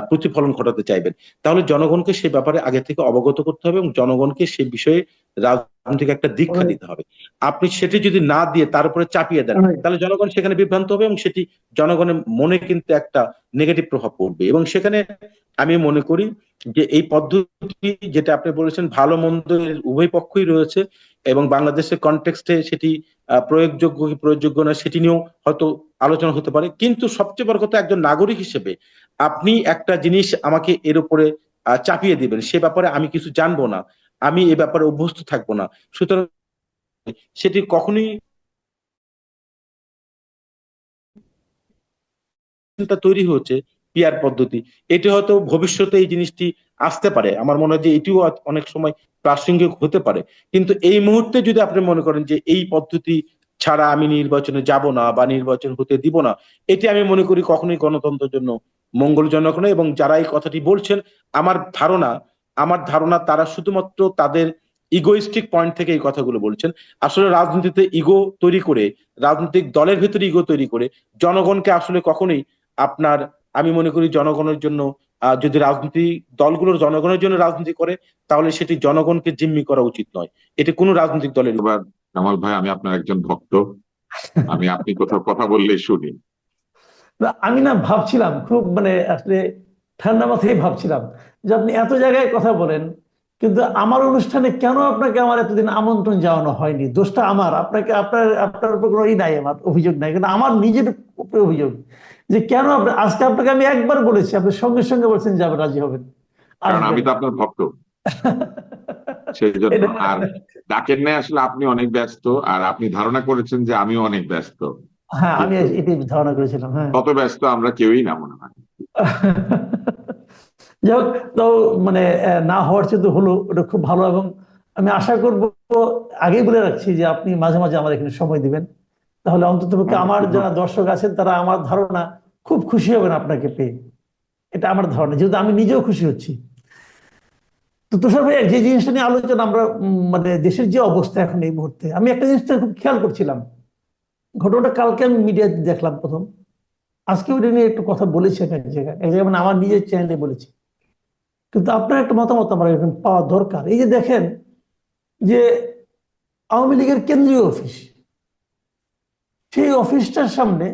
B: প্রতিফলন ঘটাতে চাইবেন, তাহলে জনগণকে সে ব্যাপারে আগে থেকে অবগত করতে হবে এবং জনগণকে সে বিষয়ে রাজনৈতিক একটা দীক্ষা দিতে হবে। আপনি সেটি যদি না দিয়ে তার উপরে চাপিয়ে দেন,
A: Right.
B: তাহলে জনগণ সেখানে বিভ্রান্ত হবে এবং সেটি জনগণের মনে কিন্তু একটা নেগেটিভ প্রভাব পড়বে। এবং সেখানে আমি মনে করি যে এই পদ্ধতি যেটা আপনি বলেছেন, ভালো মন্দ এর উভয় পক্ষই রয়েছে এবং বাংলাদেশের কনটেক্সটে সেটি প্রয়োগযোগ্য কি প্রয়োগযোগ্য না সেটি নিয়েও হয়তো আলোচনা হতে পারে। কিন্তু সবচেয়ে বড় কথা, একজন নাগরিক হিসেবে আপনি একটা জিনিস আমাকে এর উপরে চাপিয়ে দিবেন, সে ব্যাপারে আমি কিছু জানবো না, আমি এ ব্যাপারে অভ্যস্ত থাকবো না, সুতরাং সেটি কখনোই তৈরি হচ্ছে পিয়ার পদ্ধতি, এটি হয়তো ভবিষ্যতে এই জিনিসটি আসতে পারে, আমার মনে হয় যে এটিও অনেক সময় প্রাসঙ্গিক হতে পারে। কিন্তু এই মুহূর্তে যদি আপনি মনে করেন যে এই পদ্ধতি ছাড়া আমি নির্বাচনে যাব না বা নির্বাচন হতে দিব না, এটি আমি মনে করি কখনোই গণতন্ত্রের জন্য মঙ্গলজনক নয়। এবং যারা এই কথাটি বলছেন, আমার ধারণা তারা শুধুমাত্র তাদের ইগোইস্টিক পয়েন্ট থেকে এই কথাগুলো বলছেন। আসলে রাজনীতিতে ইগো তৈরি করে, রাজনৈতিক দলের ভিতরে ইগো তৈরি করে জনগণকে আসলে কখনোই আপনার, আমি মনে করি জনগণের জন্য, যদি রাজনীতি দলগুলোর জনগণের জন্য রাজনীতি করে তাহলে সেটি জনগণকে জিম্মি করা উচিত নয়, এটি কোনো রাজনৈতিক দলের।
C: এবার কামাল ভাই, আমি আপনার একজন ভক্ত, আমি আপনি কোথাও কথা বললেই শুনি।
D: আমি না ভাবছিলাম খুব মানে আসলে ঠান্ডা মাথায় ভাবছিলাম যে আপনি এত জায়গায় কথা বলেন, কিন্তু আমার অনুষ্ঠানে কেন আপনাকে আমার এতদিন আমন্ত্রণ জানানো হয়নি? দোষটা আমার, আপনাকে আপনার আপনার উপর কোনো ই নাই, আমার অভিযোগ নাই, কিন্তু আমার নিজের উপরে অভিযোগ যে কেন আজকে আপনাকে আমি একবার বলেছি, আপনি সঙ্গে সঙ্গে বলছেন যে আপনি রাজি হবেন,
C: কারণ
D: আসবেন।
C: আমি তো আপনার ভক্ত, সেই জন্য।
D: এটা-
C: আর ডাকেন নাই, আসলে আপনি অনেক ব্যস্ত, আর আপনি ধারণা করেছেন যে আমিও অনেক ব্যস্ত,
D: হ্যাঁ, আমি
C: কিন্তু
D: এটাই ধারণা করেছিলাম। হ্যাঁ।
C: তত ব্যস্ত আমরা কেউই না মনে হয়।
D: যাই হোক, তো মানে না হওয়ার চেয়ে তো হলো, ওটা খুব ভালো। এবং আমি আশা করব, আগেই বলে রাখছি যে আপনি মাঝে মাঝে আমার এখানে সময় দিবেন, তাহলে অন্ততপক্ষে আমার যারা দর্শক আছেন তারা আমার ধারণা খুব খুশি হবেন আপনাকে পেয়ে। এটা আমার ধারণা, যেহেতু আমি নিজেও খুশি হচ্ছি। তো তুষার ভাই, যে জিনিসটা নিয়ে আলোচনা আমরা মানে দেশের যে অবস্থা এখন এই মুহূর্তে, আমি একটা জিনিসটা খুব খেয়াল করছিলাম। ঘটনাটা কালকে আমি মিডিয়াতে দেখলাম প্রথম, আজকে ওটা নিয়ে একটু কথা বলেছি আমি এক জায়গায় মানে আমার নিজের চ্যানেলে বলেছি। কিন্তু আপনার একটা মতামত আমার এখন পাওয়া দরকার। এই যে দেখেন যে আওয়ামী লীগের কেন্দ্রীয় অফিস, সেই অফিসটার সামনে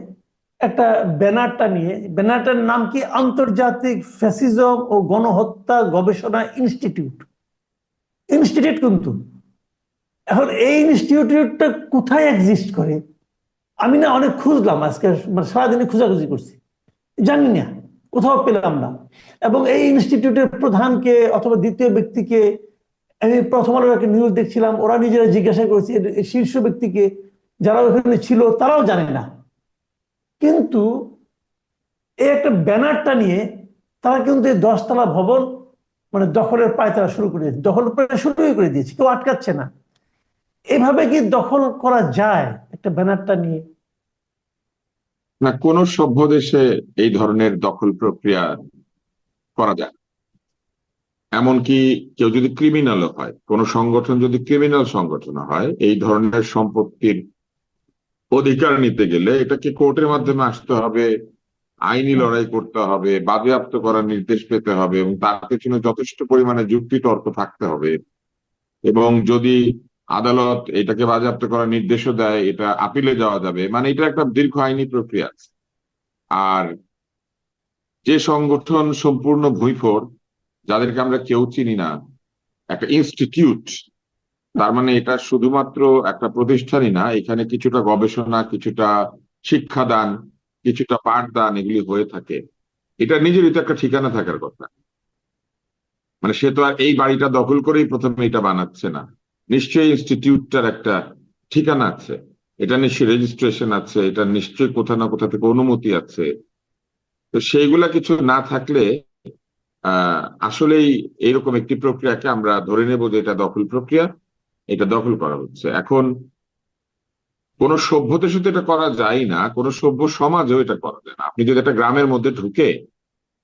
D: একটা ব্যানারটা নিয়ে, ব্যানারটার নাম কি, আন্তর্জাতিক ফ্যাসিজম ও গণহত্যা গবেষণা ইনস্টিটিউট। ইনস্টিটিউট কিন্তু, এখন এই ইনস্টিটিউটটা কোথায় এক্সিস্ট করে? আমি না অনেক খুঁজলাম আজকে, মানে সারাদিনে খোঁজাখুঁজি করছি, জানি না, কোথাও পেলাম না। এবং এই ইনস্টিটিউটের প্রধানকে অথবা দ্বিতীয় ব্যক্তিকে, আমি প্রথম আলোর একটা নিউজ দেখছিলাম, ওরা নিজেরা জিজ্ঞাসা করেছে এই শীর্ষ ব্যক্তিকে, যারা ওখানে ছিল তারাও জানে না। কিন্তু এই একটা ব্যানারটা নিয়ে তারা কিন্তু এই 10 তলা ভবন মানে দখলের পায়তারা শুরু করে দিয়েছে, দখল শুরুই করে দিয়েছে, কেউ আটকাচ্ছে না। এভাবে কি দখল করা যায় একটা ব্যানারটা নিয়ে?
C: না, কোন সভ্য দেশে এই ধরনের দখল প্রক্রিয়া করা যায় না। এমনকি কেউ যদি ক্রিমিনালও হয়, কোন সংগঠন যদি ক্রিমিনাল সংগঠন হয়, এই ধরনের সম্পত্তির অধিকার নিতে গেলে এটাকে কোর্টের মাধ্যমে আসতে হবে, আইনি লড়াই করতে হবে, বাজেয়াপ্ত করার নির্দেশ পেতে হবে, এবং তার পেছনে যথেষ্ট পরিমাণে যুক্তি তর্ক থাকতে হবে। এবং যদি আদালত এটাকে বাজেয়াপ্ত করার নির্দেশও দেয়, এটা আপিলে যাওয়া যাবে, মানে এটা একটা দীর্ঘ আইনি প্রক্রিয়া আছে। আর যে সংগঠন সম্পূর্ণ ভুঁইফোড়, যাদেরকে আমরা কেউ চিনি না, একটা ইনস্টিটিউট, তার মানে এটা শুধুমাত্র একটা প্রতিষ্ঠানই না, এখানে কিছুটা গবেষণা, কিছুটা শিক্ষাদান, কিছুটা পাঠদান এগুলি হয়ে থাকে। এটা নিজেরই তো একটা ঠিকানা থাকার কথা। মানে সে তো আর এই বাড়িটা দখল করেই প্রথমে এটা বানাচ্ছে না, নিশ্চয়ই ইনস্টিটিউটটার একটা ঠিকানা আছে, এটা নিশ্চয়ই রেজিস্ট্রেশন আছে, এটা নিশ্চয়ই কোথা না কোথা থেকে অনুমতি আছে। তো সেইগুলা কিছু না থাকলে আসলেই এরকম একটি প্রক্রিয়াকে আমরা ধরে নেব যে এটা দখল প্রক্রিয়া, এটা দখল করা হচ্ছে। এখন কোন সভ্যতার সাথে এটা করা যায় না, কোন সভ্য সমাজেও এটা করা যায় না। আপনি যদি একটা গ্রামের মধ্যে ঢুকে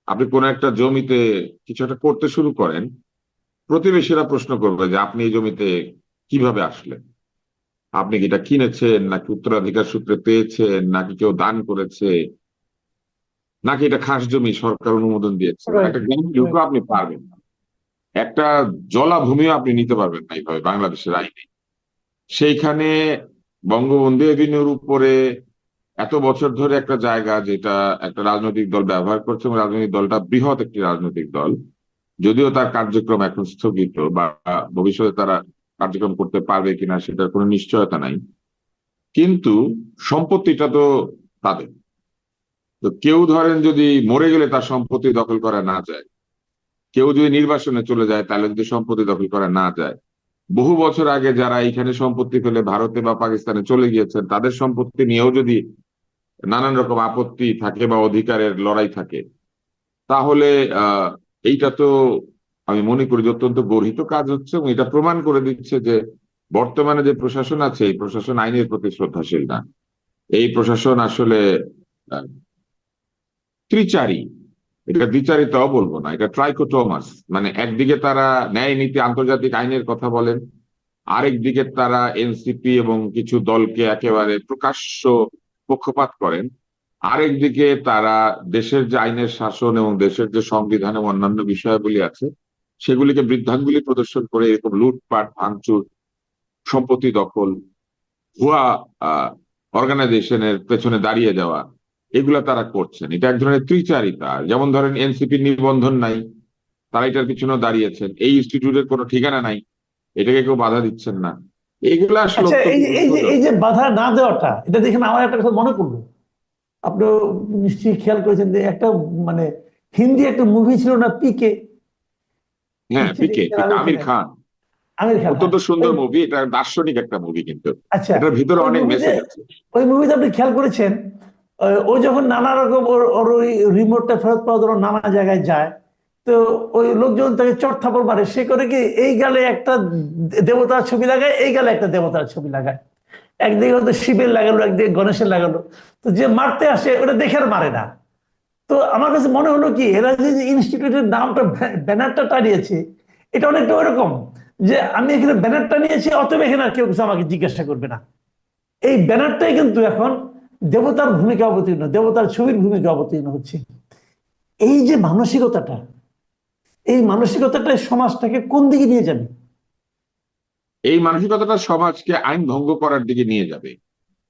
C: আপনি কোন একটা জমিতে কিছু একটা করতে শুরু করেন, প্রতিবেশীরা প্রশ্ন করবে যে আপনি এই জমিতে কিভাবে আসলেন, আপনি কি এটা কিনেছেন, নাকি উত্তরাধিকার সূত্রে পেয়েছেন, নাকি কেউ দান করেছে, নাকি এটা খাস জমি সরকার অনুমোদন দিয়েছে। একটা গ্রামে ঢুকে আপনি পারবেন না, একটা জলাভূমিও আপনি নিতে পারবেন না এইভাবে বাংলাদেশের আইনে। সেইখানে বঙ্গবন্ধু এভিনিউর উপরে এত বছর ধরে একটা জায়গা যেটা একটা রাজনৈতিক দল ব্যবহার করছে, এবং রাজনৈতিক দলটা বৃহৎ একটি রাজনৈতিক দল, যদিও তার কার্যক্রম এখন স্থগিত বা ভবিষ্যতে তারা কার্যক্রম করতে পারবে কিনা সেটার কোনো নিশ্চয়তা নাই, কিন্তু সম্পত্তিটা তো তাদের। তো কেউ ধরেন যদি মরে গেলে তার সম্পত্তি দখল করা না যায়, কেউ যদি নির্বাসনে চলে যায় তাহলে যদি সম্পত্তি দখল করা না যায়, বহু বছর আগে যারা এখানে সম্পত্তি ফেলে ভারতে বা পাকিস্তানে চলে গিয়েছেন তাদের সম্পত্তি নিয়েও যদি নানান রকম আপত্তি থাকে বা অধিকারের লড়াই থাকে, তাহলে এইটা তো আমি মনে করি যে অত্যন্ত গর্হিত কাজ হচ্ছে, এবং এটা প্রমাণ করে দিচ্ছে যে বর্তমানে যে প্রশাসন আছে এই প্রশাসন আইনের প্রতি শ্রদ্ধাশীল না। এই প্রশাসন আসলে আহ, ত্রিচারী। এটা দ্বিচারিতাও বলবো না, এটা ট্রাইকোটোমাস। মানে একদিকে তারা ন্যায় নীতি আন্তর্জাতিক আইনের কথা বলেন, আরেক দিকে তারা এনসিপি এবং কিছু দলকে একেবারে প্রকাশ্য পক্ষপাত করেন, আরেক দিকে তারা দেশের যে আইনের শাসন এবং দেশের যে সংবিধান এবং অন্যান্য বিষয়াবলী আছে সেগুলিকে বৃদ্ধাঙ্গুলি প্রদর্শন করে এরকম লুটপাট, ভাঙচুর, সম্পত্তি দখল, ভুয়া অর্গানাইজেশনের পেছনে দাঁড়িয়ে যাওয়া, এগুলা তারা করছেন। এটা এক ধরনের ত্রিচারিতা। যেমন ধরেন এনসিপির নিবন্ধন নাই, তারা এটার পিছনে দাঁড়িয়েছেন। এই ইনস্টিটিউটের কোনো ঠিকানা নাই, এটাকে কেউ বাধা দিচ্ছেন না। এগুলো আসলে
D: আচ্ছা,
C: অত্যন্ত
D: এই যে
C: দুঃখজনক।
D: বাধা না দেওয়াটা, এটা দেখে না আমার একটা কথা মনে করলো। আপনি নিশ্চয়ই খেয়াল করেছেন যে একটা মানে হিন্দি একটা মুভি ছিল না, পিকে?
C: হ্যাঁ,
D: নিশ্চয়ই
C: পিকে,
D: দেখেছেন,
C: পিকে,
D: আমির
C: আমির
D: খানের।
C: খান।
D: আমির খান, হ্যাঁ।
C: অত্যন্ত
D: ওই
C: সুন্দর মুভি, এটা দার্শনিক একটা মুভি, কিন্তু
D: আচ্ছা,
C: এটার ভিতরে
D: ওই
C: অনেক
D: মুভিতে
C: মেসেজ আছে।
D: ওই মুভিতে আপনি খেয়াল করেছেন, ও যখন নানা রকম ওর ওই রিমোটটা ফেরত পাওয়ার জন্য নানা জায়গায় যায়, তো ওই লোকজন তাকে চট থাপড় মারে। সে করে কি, এই গালে একটা দেবতার ছবি লাগায়, এই গালে একটা দেবতার ছবি লাগায়। একদিকে হয়তো শিবের লাগালো, একদিকে গণেশের লাগালো। তো যে মারতে আসে ওটা দেখে আর মারে না। তো আমার কাছে মনে হলো কি, এরা যে ইনস্টিটিউটের নামটা ব্যানারটা টানিয়েছে, এটা অনেকটা ওইরকম যে আমি এখানে ব্যানারটা নিয়েছি, অতএব এখানে আর কেউ কিছু আমাকে জিজ্ঞাসা করবে না। এই ব্যানারটাই কিন্তু এখন দেবতার ভূমিকা অবতীর্ণ, দেবতার ছবির ভূমিকা অবতীর্ণ হচ্ছে। এই যে মানসিকতাটা, এই মানসিকতাটা সমাজটাকে কোন দিকে নিয়ে যাবে?
C: এই মানসিকতাটা সমাজকে আইন ভঙ্গ করার দিকে নিয়ে যাবে।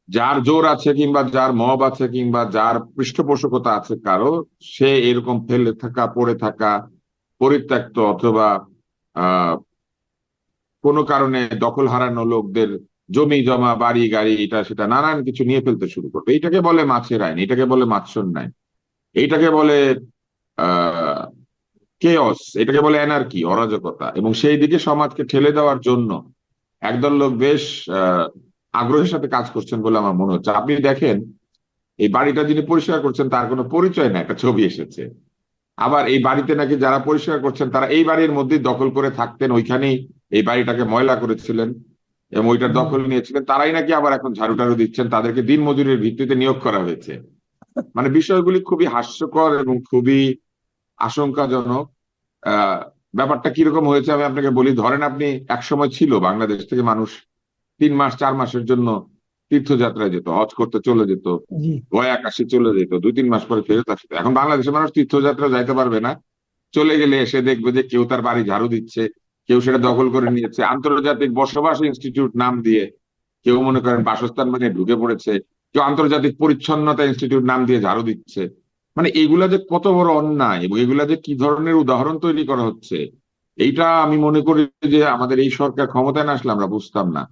C: যার জোর আছে কিংবা যার মব আছে কিংবা যার পৃষ্ঠপোষকতা আছে কারো, সে এরকম ফেলে থাকা, পড়ে থাকা, পরিত্যক্ত অথবা আহ কোনো কারণে দখল হারানো লোকদের জমি জমা, বাড়ি গাড়ি, এটা সেটা নানান কিছু নিয়ে ফেলতে শুরু করবে। এটাকে বলে মাছের আইন, এটাকে বলে মাৎসর আইন, এইটাকে বলে আহ কেয়স, এটাকে বলে অ্যানার্কি, অরাজকতা। এবং সেই দিকে সমাজকে ঠেলে দেওয়ার জন্য একদল লোক বেশ আগ্রহের সাথে কাজ করছেন বলে আমার মনে হচ্ছে। আপনি দেখেন, এই বাড়িটা যিনি পরিষ্কার করছেন তার কোনো পরিচয় না, একটা ছবি এসেছে। আবার এই বাড়িতে নাকি যারা পরিষ্কার করছেন তারা এই বাড়ির মধ্যেই দখল করে থাকতেন, ওইখানেই এই বাড়িটাকে ময়লা করেছিলেন এবং ওইটার
D: হুম।
C: দখল নিয়েছিলেন, তারাই নাকি আবার এখন ঝাড়ু টাড়ু দিচ্ছেন, তাদেরকে দিন মজুরির ভিত্তিতে নিয়োগ করা হয়েছে। মানে বিষয়গুলি খুবই হাস্যকর এবং খুবই আশঙ্কাজনক। আহ ব্যাপারটা কিরকম হয়েছে আমি আপনাকে বলি। ধরেন আপনি, এক সময় ছিল বাংলাদেশ থেকে মানুষ 3 মাস 4 মাসের জন্য তীর্থযাত্রায় যেত, হজ করতে চলে যেত,
D: জি।
C: গয়া কাশি চলে যেত, 2-3 মাস পরে ফেরত আসতো। এখন বাংলাদেশের মানুষ তীর্থযাত্রা যাইতে পারবে না, চলে গেলে এসে দেখবে যে কেউ তার বাড়ি ঝাড়ু দিচ্ছে, কেউ সেটা দখল করে নিয়েছে, আন্তর্জাতিক বসবাস ইনস্টিটিউট নাম দিয়ে কেউ মনে করেন বাসস্থান মানে ঢুকে পড়েছে, কেউ আন্তর্জাতিক পরিচ্ছন্নতা ইনস্টিটিউট নাম দিয়ে ঝাড়ু দিচ্ছে। মানে এগুলা যে কত বড় অন্যায় এবং এগুলা যে কি ধরনের উদাহরণ তৈরি করা হচ্ছে, এইটা আমি মনে করি যে আমাদের এই সরকার ক্ষমতায় না আসলে আমরা বুঝতাম না।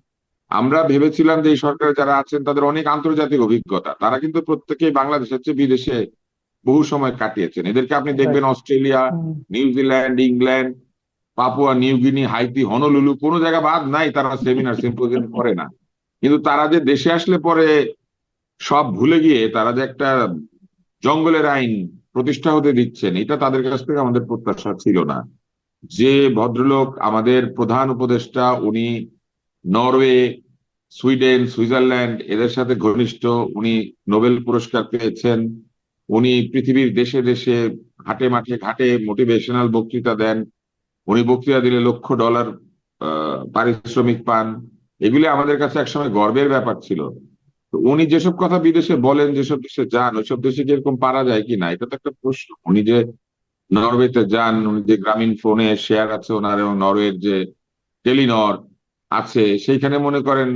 C: আমরা ভেবেছিলাম যে এই সরকারে যারা আছেন তাদের অনেক আন্তর্জাতিক অভিজ্ঞতা, তারা কিন্তু প্রত্যেকেই বাংলাদেশের চেয়ে বিদেশে বহু সময় কাটিয়েছেন। এদেরকে আপনি দেখবেন অস্ট্রেলিয়া,
D: হুম।
C: New Zealand, England, Papua New Guinea, Haiti, Honolulu, কোনো জায়গা বাদ নাই তারা সেমিনার সিম্পোজিয়াম করে না। কিন্তু তারা যে দেশে আসলে পরে সব ভুলে গিয়ে তারা যে একটা জঙ্গলের আইন প্রতিষ্ঠা হতে দিচ্ছেন, এটা তাদের কাছ থেকে আমাদের প্রত্যাশা ছিল না। যে ভদ্রলোক আমাদের প্রধান উপদেষ্টা, উনি নরওয়ে, সুইডেন, সুইজারল্যান্ড এদের সাথে ঘনিষ্ঠ, উনি নোবেল পুরস্কার পেয়েছেন, উনি পৃথিবীর দেশে দেশে হাটে মাঠে ঘাটে মোটিভেশনাল বক্তৃতা দেন, উনি বক্তৃতা দিলে $1,00,000 পারিশ্রমিক পান। এগুলি আমাদের কাছে একসময় গর্বের ব্যাপার ছিল। তো উনি যেসব কথা বিদেশে বলেন, যেসব দেশে যান, ওইসব দেশে কি এরকম পারা যায় কিনা, এটা তো একটা প্রশ্ন। উনি যে নরওয়েতে যান, উনি যে গ্রামীণ ফোনে শেয়ার আছে ওনার, এবং নরওয়ের যে টেলিনর, আছে, সেইখানে মনে করেন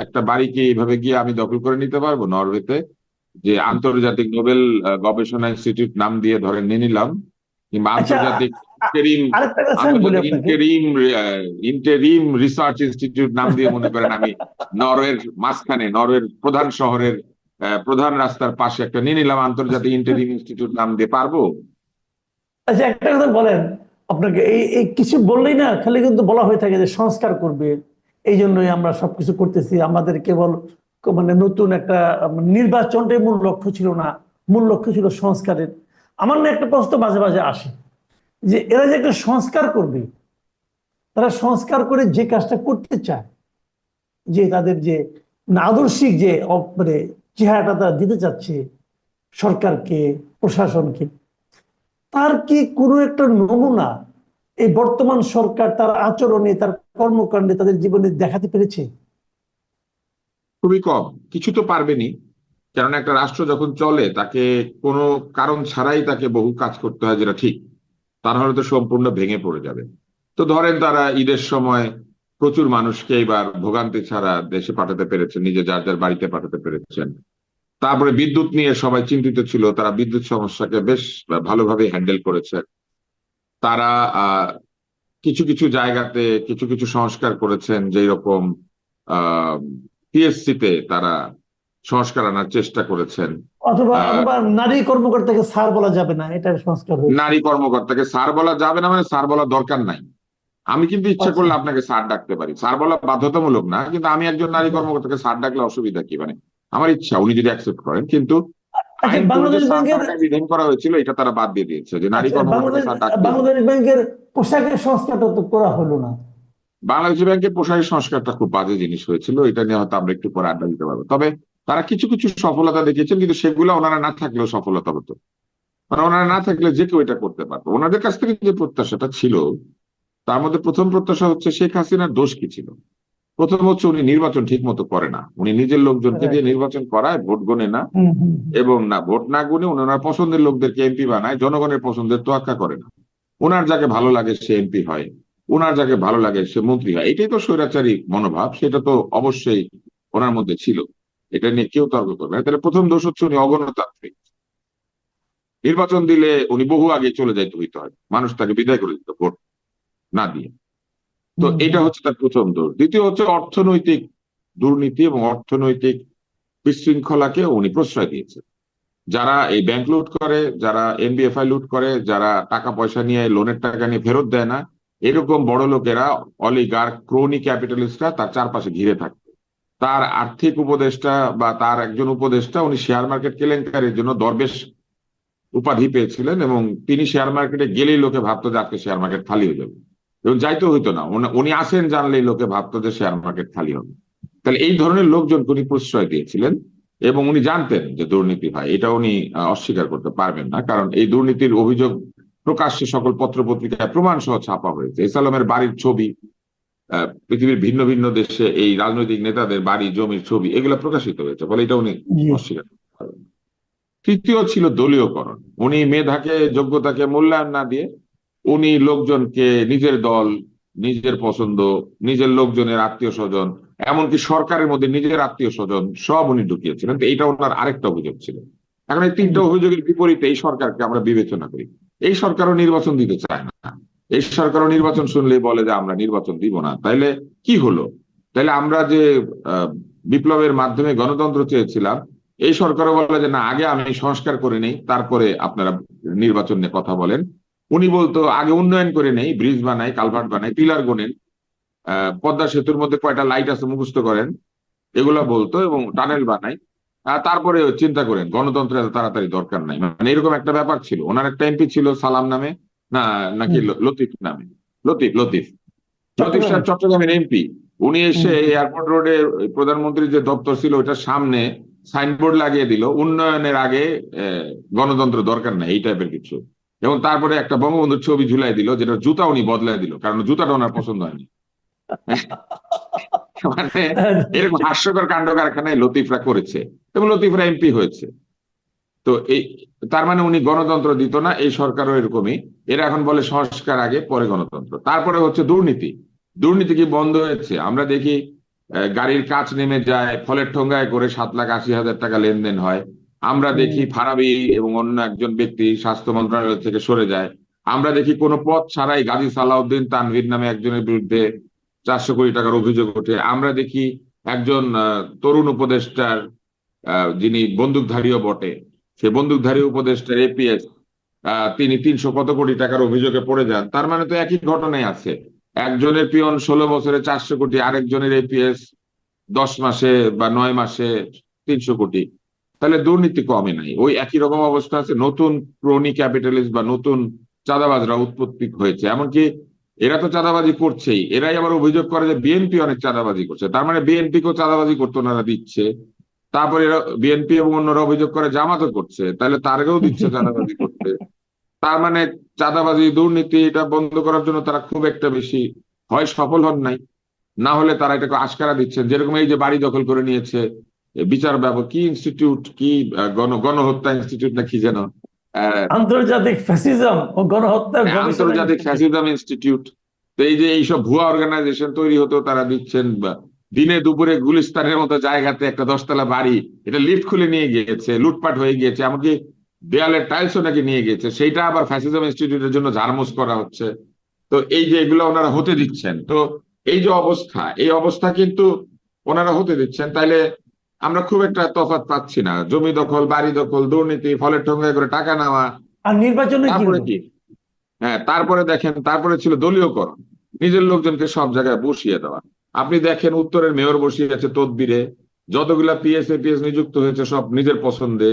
C: একটা বাড়িকে এইভাবে গিয়ে আমি দখল করে নিতে পারবো নরওয়েতে, যে আন্তর্জাতিক নোবেল গবেষণা ইনস্টিটিউট নাম দিয়ে ধরেন নিয়ে নিলাম, কিংবা
D: আচ্ছা, আরেকটা কথা আমি বলি
C: আন্তর্জাতিক
D: আপনাকে।
C: ইন্টেরিম রিসার্চ ইনস্টিটিউট নাম দিয়ে মনে করেন আমি নরওয়ের মাঝখানে, নরওয়ের প্রধান শহরের প্রধান রাস্তার পাশে একটা নিয়ে নিলাম আন্তর্জাতিক ইন্টেরিম ইনস্টিটিউট নাম দিয়ে, পারবো?
D: আচ্ছা, একটা কথা বলেন আপনাকে, এই এই কিছু বললেই না খালি কিন্তু বলা হয়ে থাকে যে সংস্কার করবে, এই জন্যই আমরা সবকিছু করতেছি, আমাদের কেবল মানে নতুন একটা নির্বাচনটাই মূল লক্ষ্য ছিল না, মূল লক্ষ্য ছিল সংস্কারের। আমার না একটা প্রশ্ন মাঝে মাঝে আসে যে এরা যে একটা সংস্কার করবে, তারা সংস্কার করে যে কাজটা করতে চায়, যে তাদের যে মানে আদর্শিক যে মানে চেহারাটা তারা দিতে চাচ্ছে সরকারকে, প্রশাসনকে, তার কি কোনো একটা নমুনা এই বর্তমান সরকার তার আচরণে, তার কর্মকাণ্ডে, তাদের জীবনে দেখাতে পেরেছে?
C: খুবই কম। কিছু তো পারবেনি, কেননা একটা রাষ্ট্র যখন চলে তাকে কোনো কারণ ছাড়াই তাকে বহু কাজ করতে হয়, যেটা ঠিক, তা নাহলে তো সম্পূর্ণ ভেঙে পড়ে যাবে। তো ধরেন তারা ঈদের সময় প্রচুর মানুষকে এবার ভোগান্তি ছাড়া দেশে পাঠাতে পেরেছেন, নিজে যার যার বাড়িতে পাঠাতে পেরেছেন। তারপরে বিদ্যুৎ নিয়ে সবাই চিন্তিত ছিল, তারা বিদ্যুৎ সমস্যাকে বেশ ভালোভাবে হ্যান্ডেল করেছে। তারা কিছু কিছু জায়গাতে কিছু কিছু সংস্কার করেছেন, যেই রকম পিএসসি তে তারা সংস্কার আনার চেষ্টা করেছেন।
D: অথবা
C: আহ
D: অথবা নারী কর্মকর্তাকে স্যার বলা যাবে না, এটা সংস্কার হয়েছে।
C: নারী কর্মকর্তাকে স্যার বলা যাবে না, মানে স্যার বলার দরকার নাই। আমি কিন্তু ইচ্ছা
D: আচ্ছা
C: করলে আপনাকে স্যার ডাকতে পারি, স্যার বলা বাধ্যতামূলক না, কিন্তু আমি একজন নারী
D: আচ্ছা
C: কর্মকর্তাকে স্যার ডাকলে অসুবিধা কি? মানে আমার ইচ্ছা, উনি যদি অ্যাকসেপ্ট করেন। কিন্তু
D: আচ্ছা,
C: আইন করে যে
D: বাংলাদেশ
C: স্যার
D: ব্যাংকের,
C: ডাকার বিধান করা হয়েছিল, এটা তারা বাদ দিয়ে দিয়েছে, যে নারী
D: আচ্ছা
C: কর্মকর্তাকে
D: বাংলাদেশ
C: স্যার ডাকতেই হবে।
D: বাংলাদেশ ব্যাংকের পোশাকের সংস্কারটা তো করা হলো না।
C: বাংলাদেশ ব্যাংকের পোশাকের সংস্কারটা খুব বাজে জিনিস হয়েছিল, এটা নিয়ে হয়তো আমরা একটু পরে আড্ডা দিতে পারবো। তবে তারা কিছু কিছু সফলতা দেখিয়েছেন, কিন্তু সেগুলো ওনারা না থাকলেও সফলতা হতো। মানে ওনারা না থাকলে যে কেউ এটা করতে পারতো। ওনাদের কাছ থেকে যে প্রত্যাশাটা ছিল, তার মধ্যে প্রথম প্রত্যাশা হচ্ছে শেখ হাসিনার দোষ কি ছিল। প্রথম হচ্ছে উনি নির্বাচন ঠিক মতো করে না, উনি নিজের লোকজনকে
D: Right.
C: দিয়ে নির্বাচন করায়, ভোট গণে না,
D: হুম, হুম, হুম।
C: এবং না ভোট না গুনে ওনার পছন্দের লোকদেরকে এমপি বানায়, জনগণের পছন্দের তোয়াক্কা করে না। ওনার যাকে ভালো লাগে সে এমপি হয়, ওনার যাকে ভালো লাগে সে মন্ত্রী হয়। এটাই তো স্বৈরাচারী মনোভাব, সেটা তো অবশ্যই ওনার মধ্যে ছিল, এটা নিয়ে কেউ তর্ক করবে না। তাহলে প্রথম দোষ হচ্ছে উনি অগণতান্ত্রিক। নির্বাচন দিলে উনি বহু আগে চলে যাইতে হইতে হয়, মানুষ তাকে বিদায় করে দিত ভোট না দিয়ে। তো
D: হুম,
C: এটা
D: হুম।
C: হচ্ছে তার প্রথম দোষ। দ্বিতীয় হচ্ছে অর্থনৈতিক দুর্নীতি এবং অর্থনৈতিক বিশৃঙ্খলাকে উনি প্রশ্রয় দিয়েছে। যারা এই ব্যাংক লুট করে, যারা এনবিএফআই লুট করে, যারা টাকা পয়সা নিয়ে লোনের টাকা নিয়ে ফেরত দেয় না, এরকম বড় লোকেরা, অলিগার্ক, ক্রোনি ক্যাপিটালিস্টরা তার চারপাশে ঘিরে থাকে। তার আর্থিক উপদেষ্টা বা তার একজন উপদেষ্টা, উনি শেয়ার মার্কেট কেলেঙ্কারির জন্য দরবেশ উপাধি পেয়েছিলেন, এবং তিনি শেয়ার মার্কেটে গেলেই লোকে ভাবতো যে আজকে শেয়ার মার্কেট খালি হয়ে যাবে, এবং যাইতে হইতো না, উনি আসেন জানলেই লোকে ভাবতো যে শেয়ার মার্কেট খালি হবে। তাহলে এই ধরনের লোকজনকে উনি প্রশ্রয় দিয়েছিলেন, এবং উনি জানতেন যে দুর্নীতি হয়, এটা উনি অস্বীকার করতে পারবেন না, কারণ এই দুর্নীতির অভিযোগ প্রকাশ্যে সকল পত্র পত্রিকায় প্রমাণ সহ ছাপা হয়েছে। ইসলামের বাড়ির ছবি, পৃথিবীর ভিন্ন ভিন্ন দেশে এই রাজনৈতিক নেতাদের বাড়ি জমির ছবি, এগুলো প্রকাশিত হয়েছে, ফলে এটা উনি
D: জি।
C: অস্বীকার করতে পারবেন না। তৃতীয় ছিল দলীয়করণ। উনি মেধাকে, যোগ্যতাকে মূল্যায়ন না দিয়ে উনি লোকজনকে নিজের দল, নিজের পছন্দ, নিজের লোকজনের আত্মীয় স্বজন, এমনকি সরকারের মধ্যে নিজের আত্মীয় স্বজন সব উনি ঢুকিয়েছিলেন। তো এইটা ওনার আরেকটা অভিযোগ ছিল। এখন এই তিনটা অভিযোগের বিপরীতে এই সরকারকে আমরা বিবেচনা করি। এই সরকারও নির্বাচন দিতে চায় না, এই সরকারও নির্বাচন শুনলেই বলে যে আমরা নির্বাচন দিব না। তাইলে কি হলো? তাইলে আমরা যে বিপ্লবের মাধ্যমে গণতন্ত্র চেয়েছিলাম, এই সরকারও বলে যে না, আগে আমি সংস্কার করে নেই, তারপরে আপনারা নির্বাচন নিয়ে কথা বলেন। উনি বলতো আগে উন্নয়ন করে নেই, ব্রিজ বানাই, কালভার্ট বানাই, পিলার গোনেন, পদ্মা সেতুর মধ্যে কয়টা লাইট আছে মুখস্থ করেন, এগুলা বলতো, এবং টানেল বানাই, তারপরে চিন্তা করেন, গণতন্ত্রের এত তাড়াতাড়ি দরকার নাই। মানে এরকম একটা ব্যাপার ছিল। ওনার একটা এমপি ছিল সালাম নামে, না নাকি
D: হুম।
C: লতিফ নামে, লতিফ লতিফ লতিফ
D: চট্টগ্রামে।
C: সাহেব চট্টগ্রামের এমপি। উনি এসে
D: হুম।
C: এয়ারপোর্ট রোডে প্রধানমন্ত্রীর যে দপ্তর ছিল ওইটার সামনে সাইনবোর্ড লাগিয়ে দিল, উন্নয়নের আগে গণতন্ত্র দরকার নাই, এই টাইপের কিছু। এবং তারপরে একটা বঙ্গবন্ধুর ছবি ঝুলাই দিল, যেটা জুতা উনি বদলাই দিল, কারণ জুতাটা ওনার পছন্দ হয়নি। মানে এরকম হাস্যকর কাণ্ড কারখানায় লতিফরা করেছে, এবং লতিফরা এমপি হয়েছে। তো এই, তার মানে উনি গণতন্ত্র দিত না, এই সরকারও এরকমই। এরা এখন বলে সংস্কার আগে পরে গণতন্ত্র। তারপরে হচ্ছে দুর্নীতি। দুর্নীতি কি বন্ধ হয়েছে? আমরা দেখি গাড়ির কাচ নেমে যায়, ফলের ঠোঙ্গায় করে 7,80,000 টাকা লেনদেন হয়। আমরা দেখি ফারাবি এবং অন্য একজন ব্যক্তি স্বাস্থ্য মন্ত্রণালয় থেকে সরে যায়। আমরা দেখি কোনো পথ ছাড়াই গাজী সালাউদ্দিন তানভীর নামে একজনের বিরুদ্ধে 400 কোটি টাকার অভিযোগ ওঠে। আমরা দেখি একজন তরুণ উপদেষ্টার যিনি বন্দুকধারীও বটে, সে বন্দুকধারী উপদেষ্টার এপিএস তিনি 300 কত কোটি টাকার অভিযোগে পড়ে যান। তার মানে তো একই ঘটনাই আছে। একজনের পিয়ন 16 বছরে 400 কোটি, আরেকজনের এপিএস 10 মাসে বা 9 মাসে 300 কোটি। তাহলে দুর্নীতি কমে নাই, ওই একই রকম অবস্থা আছে। নতুন ক্রোনি ক্যাপিটালিস্ট বা নতুন চাঁদাবাজরা উৎপত্তি হয়েছে। এমনকি এরা তো চাঁদাবাজি করছেই, এরাই আবার অভিযোগ করে যে বিএনপি অনেক চাঁদাবাজি করছে। তার মানে বিএনপি কেও চাঁদাবাজি করতে ওনারা দিচ্ছে। তারপরে এরা বিএনপি এবং অন্যরা অভিযোগ করে জামাতও করছে, তাহলে তারকেও দিচ্ছে চাঁদাবাজি করতে। তার মানে চাঁদাবাজি দুর্নীতি এটা বন্ধ করার জন্য তারা খুব একটা বেশি হয় সফল হন নাই, না হলে তারা এটাকে আশকারা দিচ্ছেন। যেরকম এই যে বাড়ি দখল করে নিয়েছে বিচার ব্যবস্থা কি ইনস্টিটিউট, কি গণহত্যা ইনস্টিটিউট না কি যেন,
D: আন্তর্জাতিক ফ্যাসিজম ও গণহত্যা গবেষণা
C: আন্তর্জাতিক ফ্যাসিজম ইনস্টিটিউট। তো এই যে এইসব ভুয়া অর্গানাইজেশন তৈরি হতো তারা দিচ্ছেন। দিনে দুপুরে গুলিস্তানের মতো জায়গাতে একটা 10 তলা বাড়ি, এটা লিফট খুলে নিয়ে গিয়েছে, লুটপাট হয়ে গিয়েছে, এমনকি দেয়ালের টাইলসও নাকি নিয়ে গিয়েছে, সেইটা আবার ফ্যাসিজম ইনস্টিটিউটের জন্য ঝাড়মুছ করা হচ্ছে। তো এই যে এগুলো ওনারা হতে দিচ্ছেন, তো এই যে অবস্থা, এই অবস্থা কিন্তু ওনারা হতে দিচ্ছেন। তাইলে আমরা খুব একটা তফাৎ পাচ্ছি না। জমি দখল, বাড়ি দখল, দুর্নীতি, ফলের ঠোঙ্গায় করে টাকা নেওয়া,
D: আর নির্বাচনে কি
C: তারপরে
D: হলো?
C: কি, হ্যাঁ তারপরে দেখেন, তারপরে ছিল দলীয়করণ, নিজের লোকজনকে সব জায়গায় বসিয়ে দেওয়া। আপনি দেখেন উত্তরের মেয়র বসিয়ে আছে তদবিরে, যতগুলা পিএস এপিএস নিযুক্ত হয়েছে সব নিজের পছন্দে,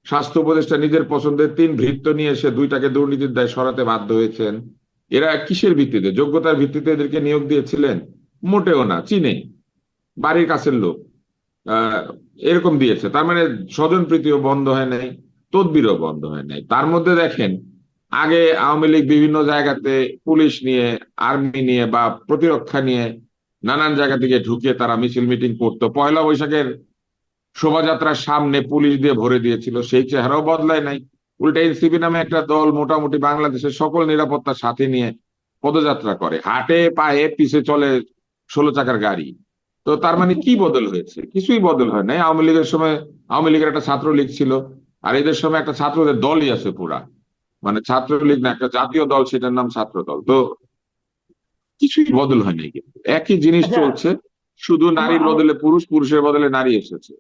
C: স্বাস্থ্য উপদেষ্টা নিজের পছন্দে, 3 ভৃত্য নিয়ে এসে 2টাকে দুর্নীতির দায় সরাতে বাধ্য হয়েছেন। এরা কিসের ভিত্তিতে, যোগ্যতার ভিত্তিতে এদেরকে নিয়োগ দিয়েছিলেন? মোটেও না, চিনে বাড়ির কাছের লোক এরকম দিয়েছে। তার মানে স্বজনপ্রীতিও বন্ধ হয় নাই, তদবিরও বন্ধ হয় নাই। তার মধ্যে দেখেন আগে আওয়ামী লীগ বিভিন্ন জায়গাতে পুলিশ নিয়ে, আর্মি নিয়ে বা প্রতিরক্ষা নিয়ে নানান জায়গা থেকে ঢুকে তারা মিছিল মিটিং করতো। পয়লা বৈশাখের শোভাযাত্রার সামনে পুলিশ দিয়ে ভরে দিয়েছিল, সেই চেহারাও বদলায় নাই। উল্টা এনসিপি নামে একটা দল মোটামুটি বাংলাদেশের সকল নিরাপত্তার সাথে নিয়ে পদযাত্রা করে, হাটে পায়ে পিছে চলে 16 চাকার গাড়ি। তো তার মানে কি বদল হয়েছে? কিছুই বদল হয় নাই। আওয়ামী লীগের সময় আওয়ামী লীগের একটা ছাত্রলীগ ছিল, আর এদের সময় একটা ছাত্রদের দলই আছে পুরা, মানে ছাত্রলীগ না, একটা জাতীয় দল, সেটার নাম ছাত্র দল। তো কিছুই বদল হয় নাই, কিন্তু একই জিনিস
D: আচ্ছা,
C: চলছে, শুধু নারীর বদলে পুরুষ, পুরুষের বদলে নারী এসেছে।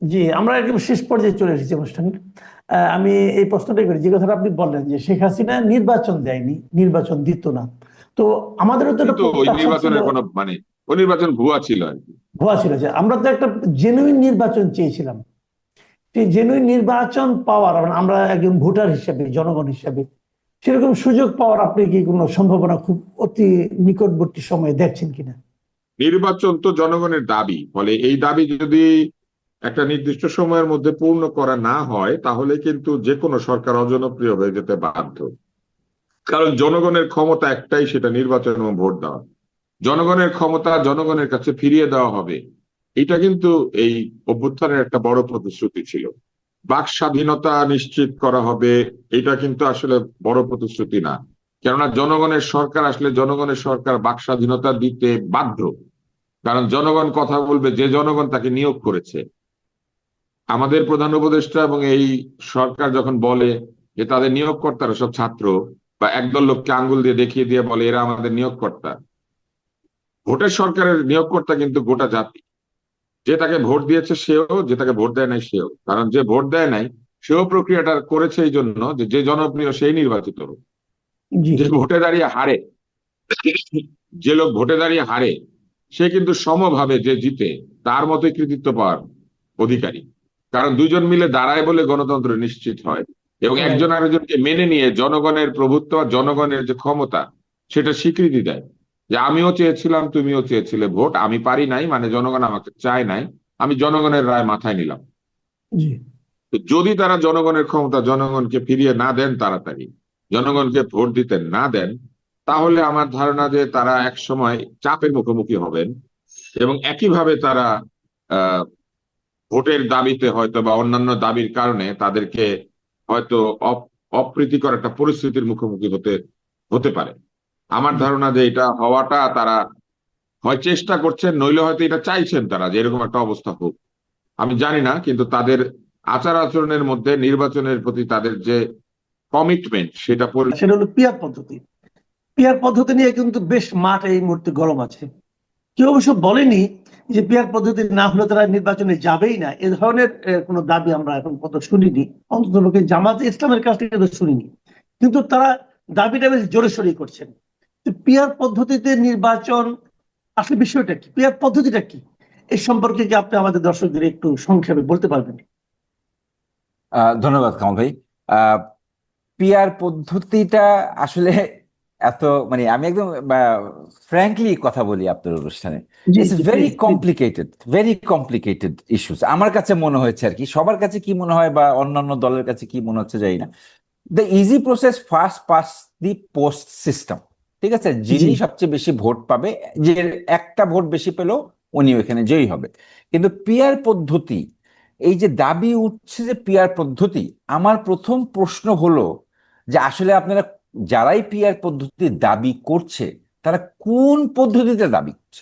D: জি, আমরা একদম শেষ পর্যায়ে চলে এসেছি অনুষ্ঠানের। আমি এই প্রশ্নটাই করি, যে কথাটা আপনি বললেন যে শেখ হাসিনা নির্বাচন দেয়নি, নির্বাচন দিত না। তো আমাদেরও তো একটা
C: কিন্তু ওই
D: প্রত্যাশা ছিল,
C: নির্বাচনের কোনো মানে, ওই নির্বাচন ভুয়া ছিল আর কি।
D: ভুয়া ছিল, যে আমরা তো একটা জেনুইন নির্বাচন চেয়েছিলাম। সেই জেনুইন নির্বাচন পাওয়ার, মানে আমরা একজন ভোটার হিসেবে, জনগণ হিসেবে সেরকম সুযোগ পাওয়ার আপনি কি কোনো সম্ভাবনা খুব অতি নিকটবর্তী সময়ে দেখছেন কিনা?
C: নির্বাচন তো জনগণের দাবি, ফলে এই দাবি যদি একটা নির্দিষ্ট সময়ের মধ্যে পূর্ণ করা না হয়, তাহলে কিন্তু যে কোনো সরকার অজনপ্রিয় হয়ে যেতে বাধ্য। কারণ জনগণের ক্ষমতা একটাই, সেটা নির্বাচন এবং ভোট দেওয়া। জনগণের ক্ষমতা জনগণের কাছে ফিরিয়ে দেওয়া হবে, এটা কিন্তু এই অভ্যুত্থানের একটা বড় প্রতিশ্রুতি ছিল। বাক স্বাধীনতা নিশ্চিত করা হবে, এটা কিন্তু আসলে বড় প্রতিশ্রুতি না। কেননা জনগণের সরকার আসলে জনগণের সরকার বাক স্বাধীনতা দিতে বাধ্য, কারণ জনগণ কথা বলবে, যে জনগণ তাকে নিয়োগ করেছে। আমাদের প্রধান উপদেষ্টা এবং এই সরকার যখন বলে যে তাদের নিয়োগকর্তারা সব ছাত্র, বা একদল লোককে আঙ্গুল দিয়ে দেখিয়ে দিয়ে বলে এরা আমাদের নিয়োগকর্তা, ভোটের সরকারের নিয়োগকর্তা কিন্তু গোটা জাতি। যে তাকে ভোট দিয়েছে সেও, যে তাকে ভোট দেয় নাই সেও। কারণ যে ভোট দেয় নাই সেও প্রক্রিয়াটা করেছে এই জন্য যে যে জনপ্রিয় সেই নির্বাচিত হোক।
D: জি,
C: যে ভোটে দাঁড়িয়ে হারে, যে লোক ভোটে দাঁড়িয়ে হারে, সে কিন্তু সমভাবে যে জিতে তার মতোই কৃতিত্ব পাওয়ার অধিকারী। কারণ দুজন মিলে দাঁড়ায় বলে গণতন্ত্র নিশ্চিত হয়, এবং একজন আরেকজনকে মেনে নিয়ে জনগণের প্রভুত্ব, জনগণের যে ক্ষমতা, সেটা স্বীকৃতি দেয় যে আমিও চেয়েছিলাম, তুমিও চেয়েছিলে ভোট, আমি পারি নাই মানে জনগণ আমাকে চায় নাই, আমি জনগণের রায় মাথায় নিলাম।
D: জি।
C: তো যদি তারা জনগণের ক্ষমতা জনগণকে ফিরিয়ে না দেন, তাড়াতাড়ি জনগণকে ভোট দিতে না দেন, তাহলে আমার ধারণা যে তারা এক সময় চাপের মুখোমুখি হবেন, এবং একইভাবে তারা আহ ভোটের দাবিতে হয়তো বা অন্যান্য দাবির কারণে তাদেরকে হয়তো অপ্রীতিকর একটা পরিস্থিতির মুখোমুখি হতে হতে পারে। আমার ধারণা যে এটা হওয়াটা তারা হয় চেষ্টা করছেন, নইলে হয়তো এটা চাইছেন তারা যে এরকম একটা অবস্থা হোক। আমি জানি না, কিন্তু তাদের আচার আচরণের মধ্যে নির্বাচনের প্রতি তাদের যে কমিটমেন্ট সেটা
A: সেটা হলো পিয়ার পদ্ধতি। পিয়ার পদ্ধতি নিয়ে কিন্তু বেশ মাঠ এই মুহূর্তে গরম আছে। কেউ অবশ্য বলেনি যে পিয়ার পদ্ধতি না হলে তারা নির্বাচনে যাবেই না, এ ধরনের কোনো দাবি আমরা এখন পর্যন্ত শুনিনি, অন্তত লোকে জামাত ইসলামের কাছ থেকে তো শুনিনি। কিন্তু তারা দাবিটা বেশ জোরে সোরে করছেন। পিয়ার পদ্ধতিতে নির্বাচন আসলে বিষয়টা কি, পিয়ার পদ্ধতিটা কি, এই সম্পর্কে কি আপনি আমাদের দর্শকদের একটু সংক্ষেপে বলতে পারবেন?
E: ধন্যবাদ কামাল ভাই। পিআর পদ্ধতিটা আসলে এত, মানে আমি একদম ফ্র্যাঙ্কলি কথা বলি আপনার অনুষ্ঠানে,
A: জি
E: ইটস
A: জি
E: very
A: please, please।
E: Complicated issues. আমার কাছে মনে হয়েছে আর কি, সবার কাছে কি মনে হয় বা অন্যান্য দলের কাছে কি মনে হচ্ছে জানি না। The easy process, first pass the post system, ঠিক আছে, যিনি
A: জি
E: সবচেয়ে বেশি ভোট পাবে, যে একটা ভোট বেশি পেলেও উনি ওইখানে জয়ী হবে। কিন্তু পিআর পদ্ধতি, এই যে দাবি উঠছে যে পিআর পদ্ধতি, আমার প্রথম প্রশ্ন হলো যে আসলে আপনারা যারাই পিআর পদ্ধতির দাবি করছে তারা কোন পদ্ধতিতে দাবি করছে?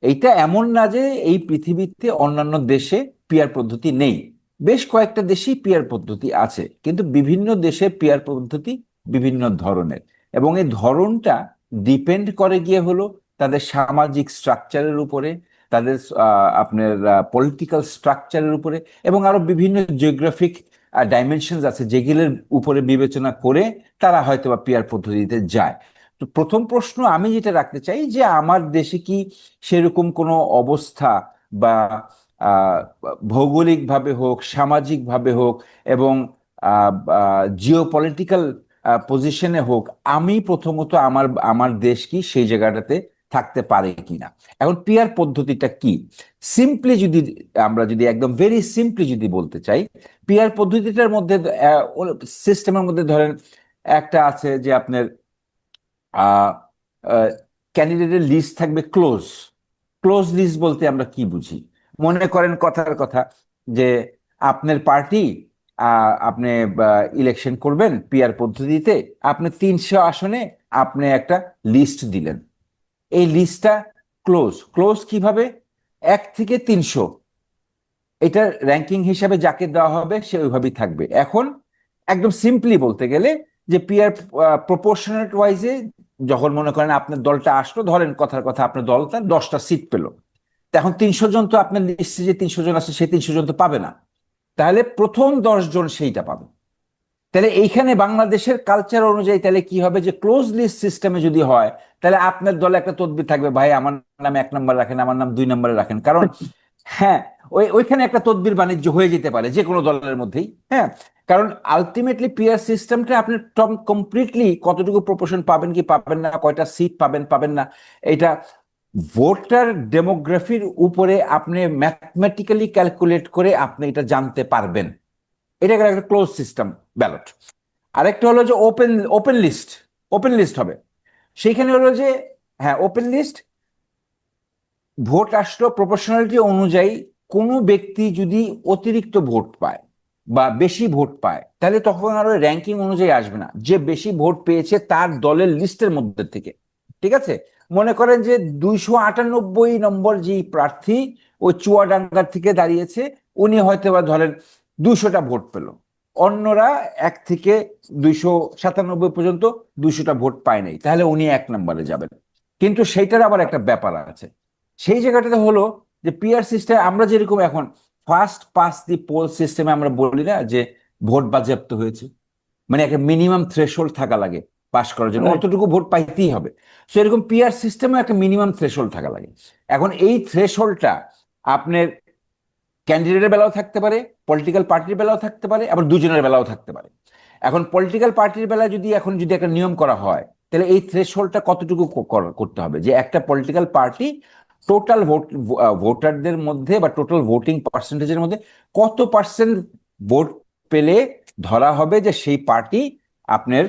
E: এইটা এমন না যে এই পৃথিবীতে অন্যান্য দেশে পিআর পদ্ধতি নেই, বেশ কয়েকটা দেশেই পিআর পদ্ধতি আছে, কিন্তু বিভিন্ন দেশে পিআর পদ্ধতি বিভিন্ন ধরনের, এবং এই ধরনটা ডিপেন্ড করে গিয়ে হলো তাদের সামাজিক স্ট্রাকচারের উপরে, তাদের আপনার পলিটিক্যাল স্ট্রাকচারের উপরে, এবং আরো বিভিন্ন জিওগ্রাফিক ডাইমেনশনস আছে যেগুলোর উপরে বিবেচনা করে তারা হয়তো বা পিআর পদ্ধতিতে যায়। তো প্রথম প্রশ্ন আমি যেটা রাখতে চাই যে আমার দেশে কি সেরকম কোনো অবস্থা বা ভৌগোলিক ভাবে হোক, সামাজিক ভাবে হোক, এবং জিও পলিটিক্যাল পজিশনে হোক, আমি প্রথমত আমার আমার দেশ কি সেই জায়গাটাতে থাকতে পারে কিনা। এখন পিআর পদ্ধতিটা কি, সিম্পলি যদি আমরা যদি একদম ভেরি সিম্পলি যদি বলতে চাই, পিআর পদ্ধতিটার মধ্যে সিস্টেমের মধ্যে ধরেন একটা আছে যে আপনার ক্যান্ডিডেটের লিস্ট থাকবে ক্লোজ। ক্লোজ লিস্ট বলতে আমরা কি বুঝি? মনে করেন কথার কথা যে আপনার পার্টি, আপনি ইলেকশন করবেন পিআর পদ্ধতিতে, আপনি 300 আসনে আপনি একটা লিস্ট দিলেন, এই লিস্টটা ক্লোজ। ক্লোজ কিভাবে? 1 থেকে 300 এটা র্যাঙ্কিং হিসাবে যাকে দেওয়া হবে সে ওইভাবেই থাকবে। এখন একদম সিম্পলি বলতে গেলে যে পিআর প্রপোর্শনেট ওয়াইজে, যখন মনে করেন আপনার দলটা আসলো, ধরেন কথার কথা আপনার দলটা 10টা সিট পেলো, এখন 300 জন তো আপনার লিস্টে যে 300 জন আছে সেই 300 জন তো পাবে না, তাহলে প্রথম 10 জন সেইটা পাবে। তাহলে এইখানে বাংলাদেশের কালচার অনুযায়ী তাহলে কি হবে, যে ক্লোজ লিস্ট সিস্টেমে যদি হয় তাহলে আপনার দলে একটা তদবির থাকবে, ভাই আমার নাম 1 নম্বরে রাখেন, আমার নাম 2 নম্বরে রাখেন, কারণ হ্যাঁ ওইখানে একটা তদবির বাণিজ্য হয়ে যেতে পারে যে কোনো দলের মধ্যেই। হ্যাঁ, কারণ আলটিমেটলি পিআর সিস্টেমটা আপনি কমপ্লিটলি কতটুকু প্রপোর্শন পাবেন কি পাবেন না, কয়টা সিট পাবেন পাবেন না, এটা ভোটার ডেমোগ্রাফির উপরে আপনি ম্যাথমেটিক্যালি ক্যালকুলেট করে আপনি এটা জানতে পারবেন। এটা একটা ক্লোজ সিস্টেম ব্যালট। আরেকটা হলো যে ওপেন লিস্ট। ওপেন লিস্ট হবে, সেইখানে হলো যে হ্যাঁ ওপেন লিস্ট, ভোট আসলো প্রপোর্শনালিটি অনুযায়ী, কোনো ব্যক্তি যদি অতিরিক্ত ভোট পায় বা বেশি ভোট পায় তাহলে তখন আর ওই র্যাঙ্কিং অনুযায়ী আসবে না, যে বেশি ভোট পেয়েছে তার দলের লিস্টের মধ্যে থেকে। ঠিক আছে, মনে করেন যে 298 নম্বর যে প্রার্থী ওই চুয়াডাঙ্গার থেকে দাঁড়িয়েছে, উনি হয়তো বা ধরেন 200টা ভোট পেল, অন্যরা 1 থেকে 297 পর্যন্ত 200টা ভোট পায় নাই, তাহলে উনি 1 নম্বরে যাবেন। কিন্তু সেইটার আবার একটা ব্যাপার আছে, সেই জায়গাটাতে হলো যে পিআর সিস্টেম আমরা যেরকম এখন ফার্স্ট পাস দি পোল সিস্টেমে আমরা বলি না যে ভোট বাজেয়াপ্ত হয়েছে, মানে একটা মিনিমাম থ্রেশহোল্ড থাকা লাগে পাস করার জন্য, অতটুকু ভোট পাইতেই হবে। সো এরকম পিআর সিস্টেমে একটা মিনিমাম থ্রেশহোল্ড থাকা লাগে। এখন এই থ্রেশহোল্ডটা আপনার ক্যান্ডিডেটের বেলাও থাকতে পারে, পলিটিক্যাল পার্টির বেলাও থাকতে পারে, আবার দুজনের বেলাও থাকতে পারে। এখন পলিটিক্যাল পার্টির বেলায় যদি এখন যদি একটা নিয়ম করা হয়, তাহলে এই থ্রেশহোল্ডটা কতটুকু করতে হবে, যে একটা পলিটিক্যাল পার্টি টোটাল ভোটারদের মধ্যে বা টোটাল ভোটিং পার্সেন্টেজের মধ্যে কত পার্সেন্ট ভোট পেলে ধরা হবে যে সেই পার্টি আপনার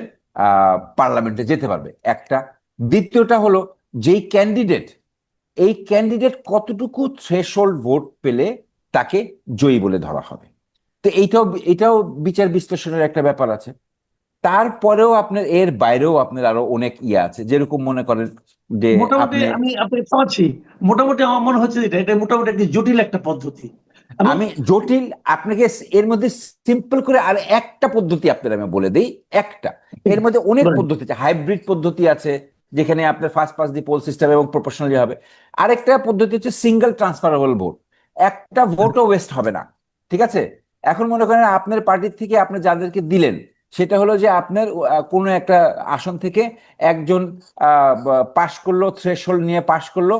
E: পার্লামেন্টে যেতে পারবে, একটা। দ্বিতীয়টা হলো যেই ক্যান্ডিডেট, এই ক্যান্ডিডেট কতটুকু থ্রেশহোল্ড ভোট পেলে তাকে জয়ী বলে ধরা হবে। তো এইটাও এটাও বিচার বিশ্লেষণের একটা ব্যাপার আছে। তারপরেও আপনার এর বাইরেও আপনার আরো অনেক ইয়ে আছে, যেরকম মনে করেন যে
A: মোটামুটি
E: আপনি,
A: আমি আপনাকে পাচ্ছি, মোটামুটি আমার মনে হচ্ছে এটা মোটামুটি একটি জটিল একটা পদ্ধতি। এবং
E: আমি জটিল আপনাকে এর মধ্যে সিম্পল করে আর একটা পদ্ধতি আপনার আমি বলে দেই, একটা এর মধ্যে অনেক
A: বলেন।
E: পদ্ধতি আছে, হাইব্রিড পদ্ধতি আছে যেখানে আপনার first pass the pole system এবং প্রপোর্শনালি হবে। আরেকটা পদ্ধতি হচ্ছে সিঙ্গেল ট্রান্সফারেবল ভোট, একটা ভোটও ওয়েস্ট হবে না, ঠিক আছে? এখন মনে করেন আপনার পার্টির থেকে আপনি যাদেরকে দিলেন, সেটা হলো যে আপনার কোনো একটা আসন থেকে একজন পাশ করলো, থ্রেশহোল্ড নিয়ে পাশ করলো,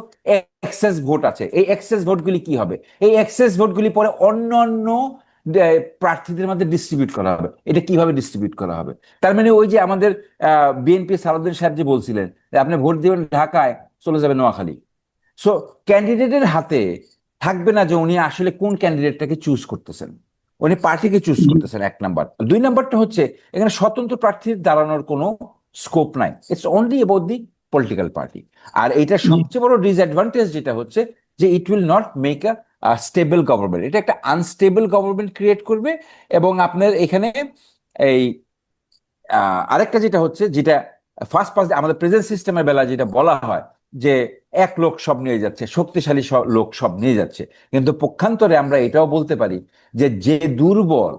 E: এক্সেস ভোট আছে, এই এক্সেস ভোটগুলি কি হবে? এই এক্সেস ভোটগুলি পরে অন্যান্য প্রার্থীদের মধ্যে ডিস্ট্রিবিউট করা হবে। এটা কিভাবে ডিস্ট্রিবিউট করা হবে? তার মানে ওই যে আমাদের বিএনপি সালাউদ্দিন সাহেব যে বলছিলেন যে আপনি ভোট দিবেন ঢাকায়, চলে যাবে নোয়াখালী। সো ক্যান্ডিডেটের হাতে থাকবে না যে উনি আসলে কোন ক্যান্ডিডেটটাকে চুজ করতেছেন, উনি পার্টিকে চুজ করতেছেন, এক নাম্বার। দুই নাম্বারটা হচ্ছে এখানে স্বতন্ত্র প্রার্থীর দাঁড়ানোর কোনো স্কোপ নাই, it's only about the political party. আর এইটার সবচেয়ে বড় ডিসঅ্যাডভান্টেজ যেটা হচ্ছে যে it will not make a stable government, এটা একটা আনস্টেবল গভর্নমেন্ট ক্রিয়েট করবে। এবং আপনার এখানে এই আরেকটা যেটা হচ্ছে, যেটা ফার্স্ট পাস আমাদের প্রেজেন্ট সিস্টেমের বেলা যেটা বলা হয় যে এক লোক সব নিয়ে যাচ্ছে, শক্তিশালী লোক সব নিয়ে যাচ্ছে, কিন্তু পক্ষান্তরে আমরা এটাও বলতে পারি যে যে দুর্বল,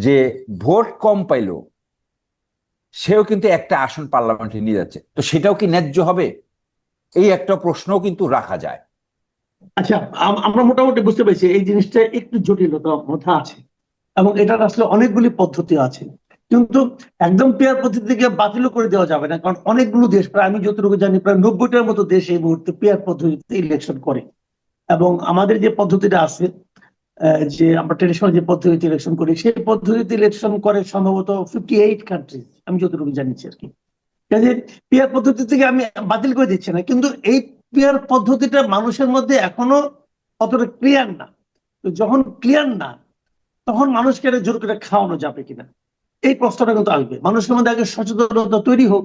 E: যে ভোট কম পাইলো, সেও কিন্তু একটা আসন পার্লামেন্টে নিয়ে যাচ্ছে, তো সেটাও কি ন্যায্য হবে? এই একটা প্রশ্নও কিন্তু রাখা যায়।
A: আচ্ছা, আমরা মোটামুটি বুঝতে পেরেছি এই জিনিসটা একটু জটিলতার মধ্যে আছে, এবং এটার আসলে অনেকগুলি পদ্ধতি আছে। কিন্তু একদম পেয়ার পদ্ধতিকে বাতিলও করে দেওয়া যাবে না, কারণ অনেকগুলো দেশ, প্রায় আমি যতটুকু জানি প্রায় 90টার মতো দেশ এই মুহূর্তে পেয়ার পদ্ধতিতে ইলেকশন করে। এবং আমাদের যে পদ্ধতিটা আছে, যে আমরা ট্রেডিশনাল যে পদ্ধতিতে ইলেকশন করি, সেই পদ্ধতিতে ইলেকশন করে সম্ভবত 58 কান্ট্রি, আমি যতটুকু জানিছি আর কি। কাজে পিয়ার পদ্ধতি থেকে আমি বাতিল করে দিচ্ছি না, কিন্তু এই পিয়ার পদ্ধতিটা মানুষের মধ্যে এখনো অতটা ক্লিয়ার না। তো যখন ক্লিয়ার না, তখন মানুষকে এটা জোর করে খাওয়ানো যাবে কিনা, এই প্রশ্নটা কিন্তু আসবে। মানুষের মধ্যে আগে সচেতনতা তৈরি হোক,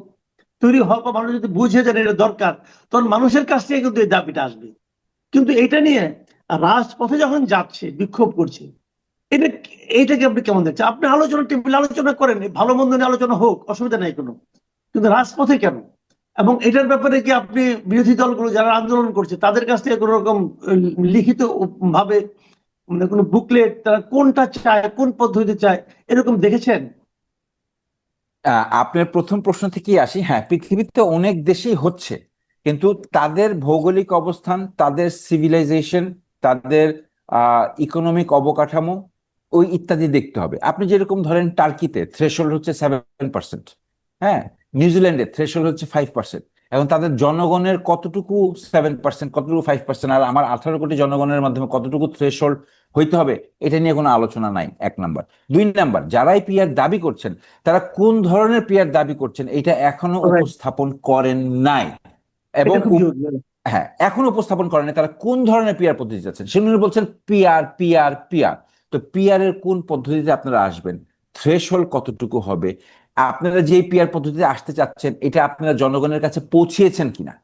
A: তৈরি হওয়ার পর মানুষ যদি বুঝে যান এটা দরকার, তখন মানুষের কাছ থেকে কিন্তু এই দাবিটা আসবে। কিন্তু এটা নিয়ে রাজপথে যখন যাচ্ছে, বিক্ষোভ করছে, এটা এইটাকে আপনি কেমন দেখছেন? আপনি আলোচনা টেবিলে আলোচনা করেন, ভালো মন্দ নিয়ে আলোচনা হোক, অসুবিধা নাই কোনো, কিন্তু রাজপথে কেন? এবং এটার ব্যাপারে কি আপনি বিরোধী দলগুলো যারা আন্দোলন করছে তাদের কাছ থেকে কোনো রকম লিখিত ভাবে, মানে কোনো বুকলেট, তারা কোনটা চায়, কোন পদ্ধতি চায়, এরকম দেখেছেন?
E: আপনার প্রথম প্রশ্ন থেকেই আসি। হ্যাঁ, পৃথিবীতে অনেক দেশেই হচ্ছে, কিন্তু তাদের ভৌগোলিক অবস্থান, তাদের সিভিলাইজেশন, তাদের ইকোনমিক অবকাঠামো, ওই ইত্যাদি দেখতে হবে। আপনি যেরকম ধরেন টার্কিতে থ্রেশহোল্ড হচ্ছে 7%, হ্যাঁ, নিউজিল্যান্ডে থ্রেশহোল্ড হচ্ছে 5%। এখন তাদের জনগণের কতটুকু 7%, কতটুকু 5%, আর আমার 18 কোটি জনগণের মাধ্যমে কতটুকু থ্রেশহোল্ড হইতে হবে, এটা নিয়ে কোনো আলোচনা নাই, এক নাম্বার। দুই নাম্বার, যারাই পিআর দাবি করছেন তারা কোন ধরনের পিআর দাবি করছেন এটা এখনো
A: Right.
E: উপস্থাপন করেন নাই। এবং
A: এটা খুব জরুরি।
E: হ্যাঁ, এখনো উপস্থাপন করেন নাই তারা কোন ধরনের পিআর পদ্ধতি যাচ্ছেন। সেগুলো বলছেন পিআর পিআর পিআর। তো পিআর এর কোন পদ্ধতিতে আপনারা আসবেন, থ্রেশহোল্ড কতটুকু হবে, আপনারা যে পিআর পদ্ধতিতে আসতে চাচ্ছেন এটা আপনারা জনগণের কাছে পৌঁছিয়েছেন কিনা,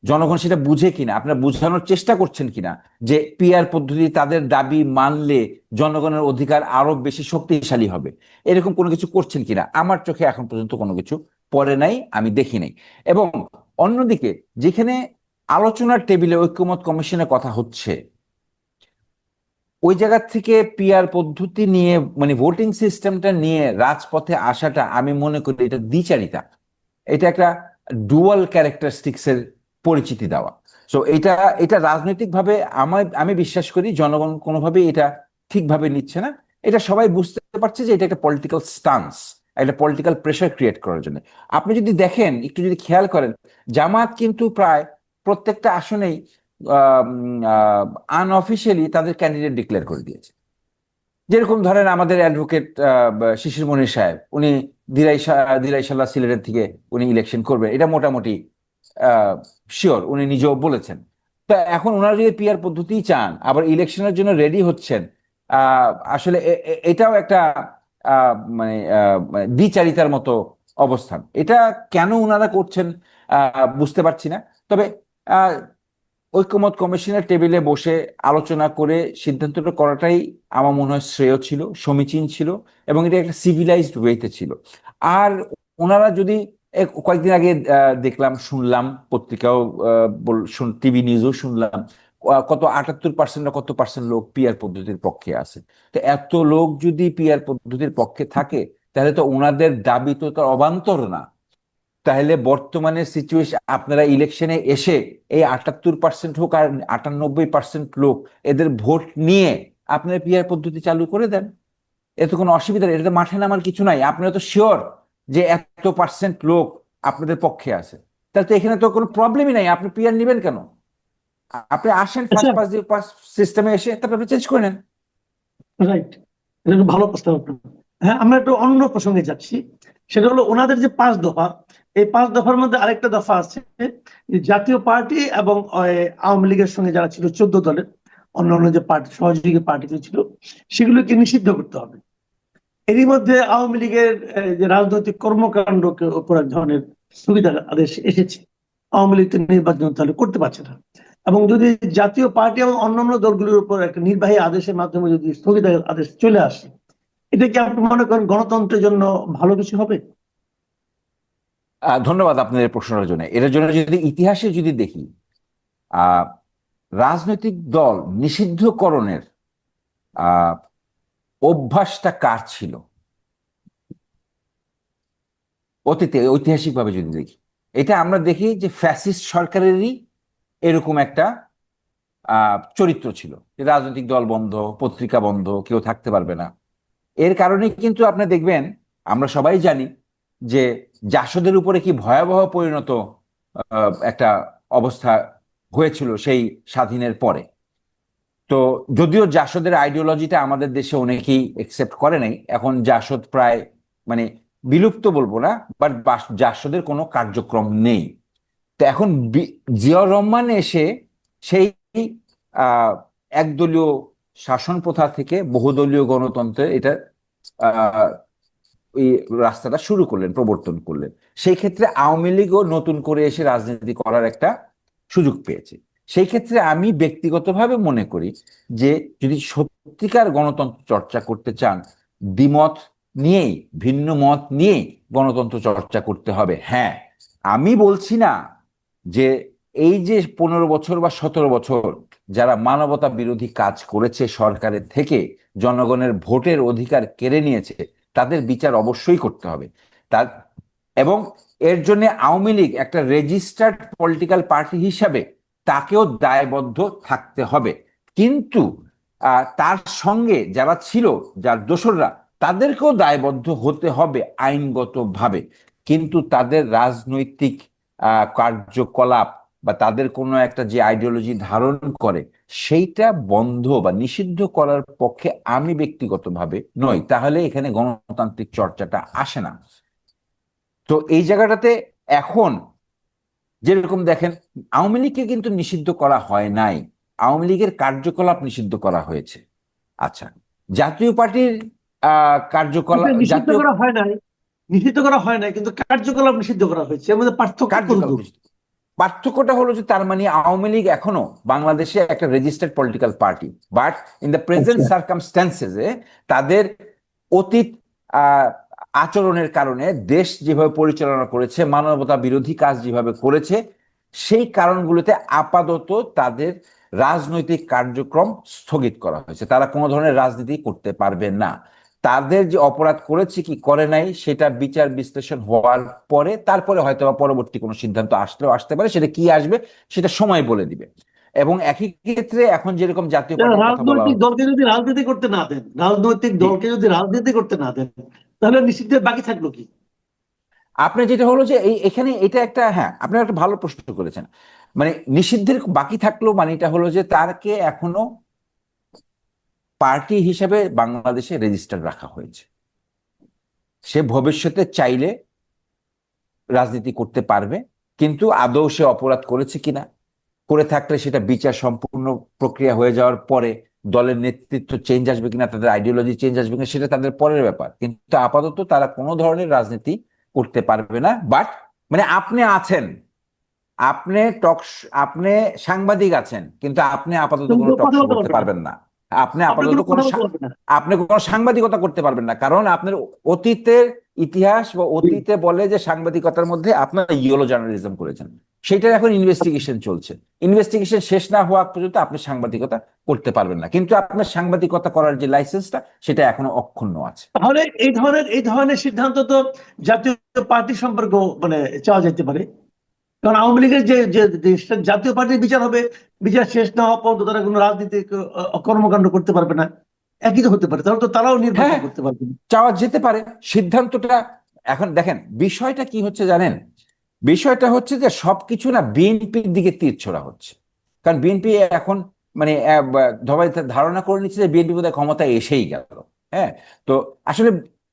E: জনগণ সেটা বুঝে কিনা, আপনারা বোঝানোর চেষ্টা করছেন কিনা যে পিআর পদ্ধতি তাদের দাবি মানলে জনগণের অধিকার আরো বেশি শক্তিশালী হবে, এরকম কোনো কিছু করছেন কিনা। আমার চোখে এখন পর্যন্ত কোনো কিছু পড়ে নাই, আমি দেখি নাই। এবং অন্যদিকে যেখানে আলোচনার টেবিলে ঐক্যমত কমিশনের কথা হচ্ছে, ওই জায়গা থেকে পিআর পদ্ধতি নিয়ে, মানে ভোটিং সিস্টেমটা নিয়ে রাজপথে আসাটা, আমি মনে করি এটা দ্বিচারিতা, এটা একটা ডুয়াল ক্যারেক্টারিস্টিক্স এর পরিচিতি দেওয়া। সো এটা এটা রাজনৈতিকভাবে আমি বিশ্বাস করি জনগণ কোনোভাবেই এটা ঠিকভাবে নিচ্ছে না। এটা সবাই বুঝতে পারছে যে এটা একটা পলিটিক্যাল স্টান্স, একটা পলিটিক্যাল প্রেশার ক্রিয়েট করার জন্য। আপনি যদি দেখেন, একটু যদি খেয়াল করেন, জামাত কিন্তু প্রায় প্রত্যেকটা আসনেই আনঅফিসিয়ালি তাদের ক্যান্ডিডেট ডিক্লেয়ার করে দিয়েছে। যেরকম ধরেন আমাদের অ্যাডভোকেট শিশির মনির সাহেব, উনি দিরাইশাল্লাহ সিলেটের থেকে উনি ইলেকশন করবেন, এটা মোটামুটি শিওর, উনি নিজেও বলেছেন। তো এখন ওনারা যদি পিআর পদ্ধতি চান, আবার ইলেকশনের জন্য রেডি হচ্ছেন, আসলে এটাও একটা মানে দ্বিচারিতার মতো অবস্থান। এটা কেন ওনারা করছেন বুঝতে পারছি না। তবে ঐকমত্য কমিশনের টেবিলে বসে আলোচনা করে সিদ্ধান্তটা করাটাই আমার মনে হয় শ্রেয় ছিল, সমীচীন ছিল, এবং এটা একটা সিভিলাইজড ওয়েতে ছিল। আর ওনারা যদি কয়েকদিন আগে দেখলাম, শুনলাম, পত্রিকাও টিভি নিউজও শুনলাম, কত 78% না কত পার্সেন্ট লোক পিআর পদ্ধতির পক্ষে আছে। তো এত লোক যদি পিআর পদ্ধতির পক্ষে থাকে, তাহলে তো ওনাদের দাবি তো তার অবান্তর না। তাহলে বর্তমানে সিচুয়েশন, আপনারা ইলেকশনে এসে এই 78% হোক আর 98% লোক, এদের ভোট নিয়ে আপনারা পিআর পদ্ধতি চালু করে দেন। এত কোনো অসুবিধা নেই, এটা তো মাঠে নামার কিছু নাই। আপনারা তো শিওর যে এত পার্সেন্ট লোক আপনাদের পক্ষে আছে, তাহলে তো এখানে তো কোনো প্রবলেমই নাই। আপনি পিআর নেবেন কেন? আপনি আসেন
A: আচ্ছা,
E: ফার্স্ট পাস সিস্টেমে এসে, তারপর আপনি চেঞ্জ করে নেন।
A: রাইট, এটা একটা ভালো প্রস্তাব আপনার। হ্যাঁ, আমরা একটু অন্য প্রসঙ্গে যাচ্ছি। সেটা হলো ওনাদের যে 5 দফা, এই 5 দফার মধ্যে আরেকটা দফা আছে যে জাতীয় পার্টি এবং আওয়ামী লীগের সঙ্গে যারা ছিল 14 দলের অন্যান্য যে পার্টি, সহযোগী পার্টিগুলো ছিল, সেগুলোকে নিষিদ্ধ করতে হবে। এরই মধ্যে আওয়ামী লীগের যে রাজনৈতিক কর্মকাণ্ডকে উপর এক ধরনের স্থগিতার আদেশ এসেছে। আওয়ামী লীগ তো নির্বাচন তাহলে করতে পারছে না, এবং যদি জাতীয় পার্টি এবং অন্যান্য দলগুলোর উপর একটা নির্বাহী আদেশের মাধ্যমে যদি স্থগিতার আদেশ চলে আসে, এটা কি আপনি মনে করেন গণতন্ত্রের জন্য ভালো কিছু হবে?
E: ধন্যবাদ আপনাদের প্রশ্নের জন্য। এর জন্য যদি ইতিহাসে যদি দেখি, আহ রাজনৈতিক দল নিষিদ্ধকরণের আহ অভ্যাসটা কার ছিল অতীতে, ঐতিহাসিকভাবে যদি দেখি, এটা আমরা দেখি যে ফ্যাসিস্ট সরকারেরই এরকম একটা চরিত্র ছিল, যে রাজনৈতিক দল বন্ধ, পত্রিকা বন্ধ, কেউ থাকতে পারবে না। এর কারণে কিন্তু আপনি দেখবেন, আমরা সবাই জানি যে জাসদের উপরে কি ভয়াবহ পরিণত একটা অবস্থা হয়েছিল সেই স্বাধীনের পরে। তো যদিও জাসদের আইডিওলজিটা আমাদের দেশে অনেকেই একসেপ্ট করে নাই, এখন জাসদ প্রায় মানে বিলুপ্ত বলবো না, বাট জাসদের কোনো কার্যক্রম নেই। তো এখন জিয়াউর রহমান এসে সেই আহ একদলীয় শাসন প্রথা থেকে বহুদলীয় গণতন্ত্রে এটা আহ এই রাস্তাটা শুরু করলেন, প্রবর্তন করলেন। সেই ক্ষেত্রে আওয়ামী লীগও নতুন করে এসে রাজনীতি করার একটা সুযোগ পেয়েছে। সেই ক্ষেত্রে আমি ব্যক্তিগতভাবে মনে করি যে যদি সত্যিকার গণতন্ত্র চর্চা করতে চান, দ্বিমত নিয়েই, ভিন্ন মত নিয়েই গণতন্ত্র চর্চা করতে হবে। হ্যাঁ, আমি বলছি না যে এই যে 15 বছর বা 17 বছর যারা মানবতা বিরোধী কাজ করেছে সরকারের থেকে, জনগণের ভোটের অধিকার কেড়ে নিয়েছে, তাদের বিচার অবশ্যই করতে হবে। তার এবং এর জন্য আওয়ামী লীগ একটা রেজিস্টার্ড পলিটিক্যাল পার্টি হিসাবে তাকেও দায়বদ্ধ থাকতে হবে। কিন্তু তার সঙ্গে যারা ছিল, যার দোসররা, তাদেরকেও দায়বদ্ধ হতে হবে আইনগতভাবে। কিন্তু তাদের রাজনৈতিক কার্যকলাপ বা তাদের কোনো একটা যে আইডিওলজি ধারণ করে, সেইটা বন্ধ বা নিষিদ্ধ করার পক্ষে আমি ব্যক্তিগতভাবে নই। তাহলে এখানে গণতান্ত্রিক চর্চাটা আসে না। তো এই জায়গাটাতে এখন যেরকম দেখেন, আওয়ামী লীগকে কিন্তু নিষিদ্ধ করা হয় নাই, আওয়ামী লীগের কার্যকলাপ নিষিদ্ধ করা হয়েছে। আচ্ছা, জাতীয় পার্টির কার্যকলাপ,
A: নিষিদ্ধ
E: জাতীয়
A: করা হয় নাই, নিষিদ্ধ করা হয় নাই, কিন্তু কার্যকলাপ নিষিদ্ধ করা হয়েছে। এর মধ্যে পার্থক্য
E: কার্যকলাপ
A: কোনগুলো?
E: নিষিদ্ধ। পার্থক্যটা হলো যে তার মানে আওয়ামী লীগ এখনো বাংলাদেশে একটা registered political party, but in the present
A: আচ্ছা,
E: সার্কামস্ট্যান্সেসে তাদের অতীত আহ, আচরণের কারণে দেশ যেভাবে পরিচালনা করেছে, মানবতা বিরোধী কাজ যেভাবে করেছে, সেই কারণগুলোতে আপাতত তাদের রাজনৈতিক কার্যক্রম স্থগিত করা হয়েছে। তারা কোনো ধরনের রাজনীতি করতে পারবে না। তাদের যে অপরাধ করেছে কি করে নাই সেটা বিচার বিশ্লেষণ হওয়ার পরে, তারপরে হয়তো বা পরবর্তী কোনো সিদ্ধান্ত আসলেও আসতে পারে, সেটা কি আসবে সেটা সময় বলে দিবে। এবং একই ক্ষেত্রে এখন যেরকম জাতীয় পার্টির কথা বলা
A: রাজনৈতিক
E: হচ্ছে,
A: দলকে যদি রাজনীতি করতে না দেন, রাজনৈতিক
E: জি,
A: দলকে যদি রাজনীতি করতে না দেন, তাহলে নিষিদ্ধের বাকি থাকলো কি?
E: আপনি যেটা হলো যে এখানে এটা একটা, হ্যাঁ আপনি একটা ভালো প্রশ্ন করেছেন। মানে নিষিদ্ধের বাকি থাকলো মানে এটা হলো যে তারকে এখনো পার্টি হিসেবে বাংলাদেশে রেজিস্টার রাখা হয়েছে। সে ভবিষ্যতে চাইলে রাজনীতি করতে পারবে, কিন্তু আদৌ সে অপরাধ করেছে কিনা, করে থাকলে সেটা বিচার সম্পূর্ণ প্রক্রিয়া হয়ে যাওয়ার পরে দলের নেতৃত্ব চেঞ্জ আসবে কিনা, তাদের আইডিওলজি চেঞ্জ আসবে কিনা, সেটা তাদের পরের ব্যাপার। কিন্তু আপাতত তারা কোনো ধরনের রাজনীতি করতে পারবে না। বাট মানে আপনি আছেন, আপনি সাংবাদিক আছেন, কিন্তু আপনি আপাতত কোনো
A: কিন্তু
E: টক
A: কথা
E: শো
A: বলতে
E: করতে
A: পারবেন না,
E: পারবেন না। আপনি
A: আপনি
E: আপাতত
A: কোনো
E: কোনো
A: কথা বলতে পারবেন না।
E: আপনি কোনো সাংবাদিকতা করতে পারবেন না, কারণ আপনার অতীতের ইতিহাস বা অতীতে বলে যে সাংবাদিকতার মধ্যে আপনার ইয়েলো জার্নালিজম করেছেন, সেটার এখন ইনভেস্টিগেশন চলছে। ইনভেস্টিগেশন শেষ না হওয়া পর্যন্ত আপনি সাংবাদিকতা করতে পারবেন না, কিন্তু আপনার সাংবাদিকতা করার যে লাইসেন্সটা সেটা এখনো অক্ষুণ্ণ আছে।
A: তাহলে এই ধরনের সিদ্ধান্ত তো জাতীয় পার্টি সম্পর্ক মানে চাওয়া যেতে পারে। কারণ আওয়ামী লীগের যে যে দেশটা জাতীয় পার্টির বিচার হবে, বিচার শেষ না হওয়া পর্যন্ত তারা কোনো রাজনীতিক কর্মকাণ্ড করতে পারবে না, একই তো হতে পারে, তাহলে তো তারাও নির্বাচন
E: হ্যাঁ,
A: করতে পারবে না।
E: চাওয়া যেতে পারে। সিদ্ধান্তটা এখন দেখেন, বিষয়টা কি হচ্ছে জানেন, বিষয়টা হচ্ছে যে সবকিছু না বিএনপির দিকে তীর ছোড়া হচ্ছে। কারণ বিএনপি এখন মানে সবাই ধারণা করে নিচ্ছে যে বিএনপি বোধহয় ক্ষমতায় এসেই গেল। হ্যাঁ, তো আসলে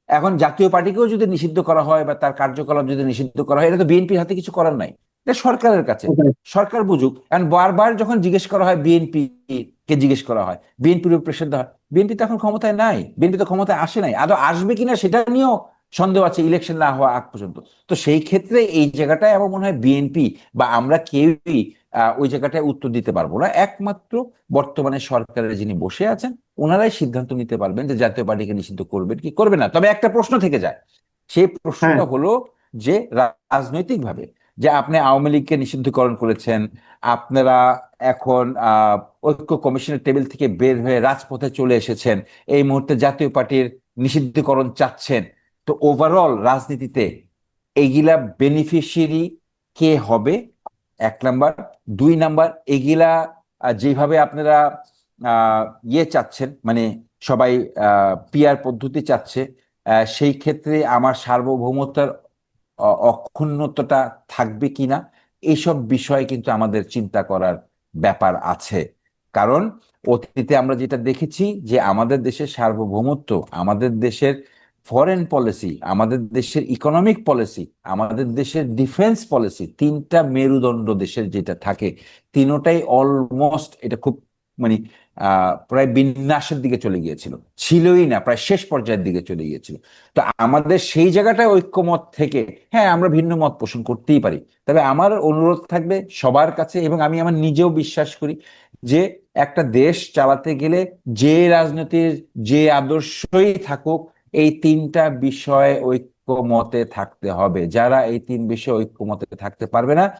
E: এখন জাতীয় পার্টিকেও যদি নিষিদ্ধ করা হয় বা তার কার্যকলাপ যদি নিষিদ্ধ করা হয়, এটা তো বিএনপির হাতে কিছু করার নাই, এটা সরকারের কাছে। সরকার বুঝুক। এখন বারবার যখন জিজ্ঞেস করা হয়, বিএনপি কে জিজ্ঞেস করা হয়, বিএনপির উপর প্রেশার দেওয়া হয়, বিএনপি তো এখন ক্ষমতায় নাই, বিএনপি তো ক্ষমতায় আসে নাই, আদৌ আসবে কিনা সেটা নিয়েও সন্দেহ আছে ইলেকশন না হওয়া আগ পর্যন্ত। তো সেই ক্ষেত্রে এই জায়গাটায় আমার মনে হয় বিএনপি বা আমরা কেউই ওই জায়গাটায় উত্তর দিতে পারবো না। একমাত্র বর্তমানে সরকারের যিনি বসে আছেন ওনারাই সিদ্ধান্ত নিতে পারবেন যে জাতীয় পার্টিকে নিষিদ্ধ করবেন কি করবে না। তবে একটা প্রশ্ন থেকে যায়, সেই
A: হ্যাঁ,
E: প্রশ্নটা হলো যে রাজনৈতিকভাবে যে আপনি আওয়ামী লীগকে নিষিদ্ধকরণ করেছেন, আপনারা এখন ঐক্য কমিশনের টেবিল থেকে বের হয়ে রাজপথে চলে এসেছেন, এই মুহূর্তে জাতীয় পার্টির নিষিদ্ধকরণ চাচ্ছেন। তো ওভারঅল রাজনীতিতে এইগুলা বেনিফিশিয়ারি কে হবে, 1 নাম্বার। 2 নাম্বার, এগুলা যেভাবে আপনারা আহ ইয়ে চাচ্ছেন, মানে সবাই পিআর পদ্ধতি চাচ্ছে, সেই ক্ষেত্রে আমার সার্বভৌমত্বের অক্ষুণ্ণতাটা থাকবে কিনা, এইসব বিষয়ে কিন্তু আমাদের চিন্তা করার ব্যাপার আছে। কারণ অতীতে আমরা যেটা দেখেছি যে আমাদের দেশের সার্বভৌমত্ব, আমাদের দেশের ফরেন পলিসি, আমাদের দেশের ইকোনমিক পলিসি, আমাদের দেশের ডিফেন্স পলিসি, তিনটা মেরুদণ্ড দেশের যেটা থাকে, তিনোটাই অলমোস্ট এটা খুব মানে প্রায় বিন্যাসের দিকে চলে গিয়েছিল, ছিলই না, প্রায় শেষ পর্যায়ের দিকে চলে গিয়েছিল। তো আমাদের সেই জায়গাটায় ঐক্যমত থেকে, হ্যাঁ আমরা ভিন্ন মত পোষণ করতেই পারি, তবে আমার অনুরোধ থাকবে সবার কাছে, এবং আমি আমার নিজেও বিশ্বাস করি যে একটা দেশ চালাতে গেলে যে রাজনীতির যে আদর্শই থাকুক, এই তিনটা বিষয়ে ঐক্যমতে থাকতে হবে। যারা এই তিন বিষয়ে ঐক্যমতে থাকতে পারবে না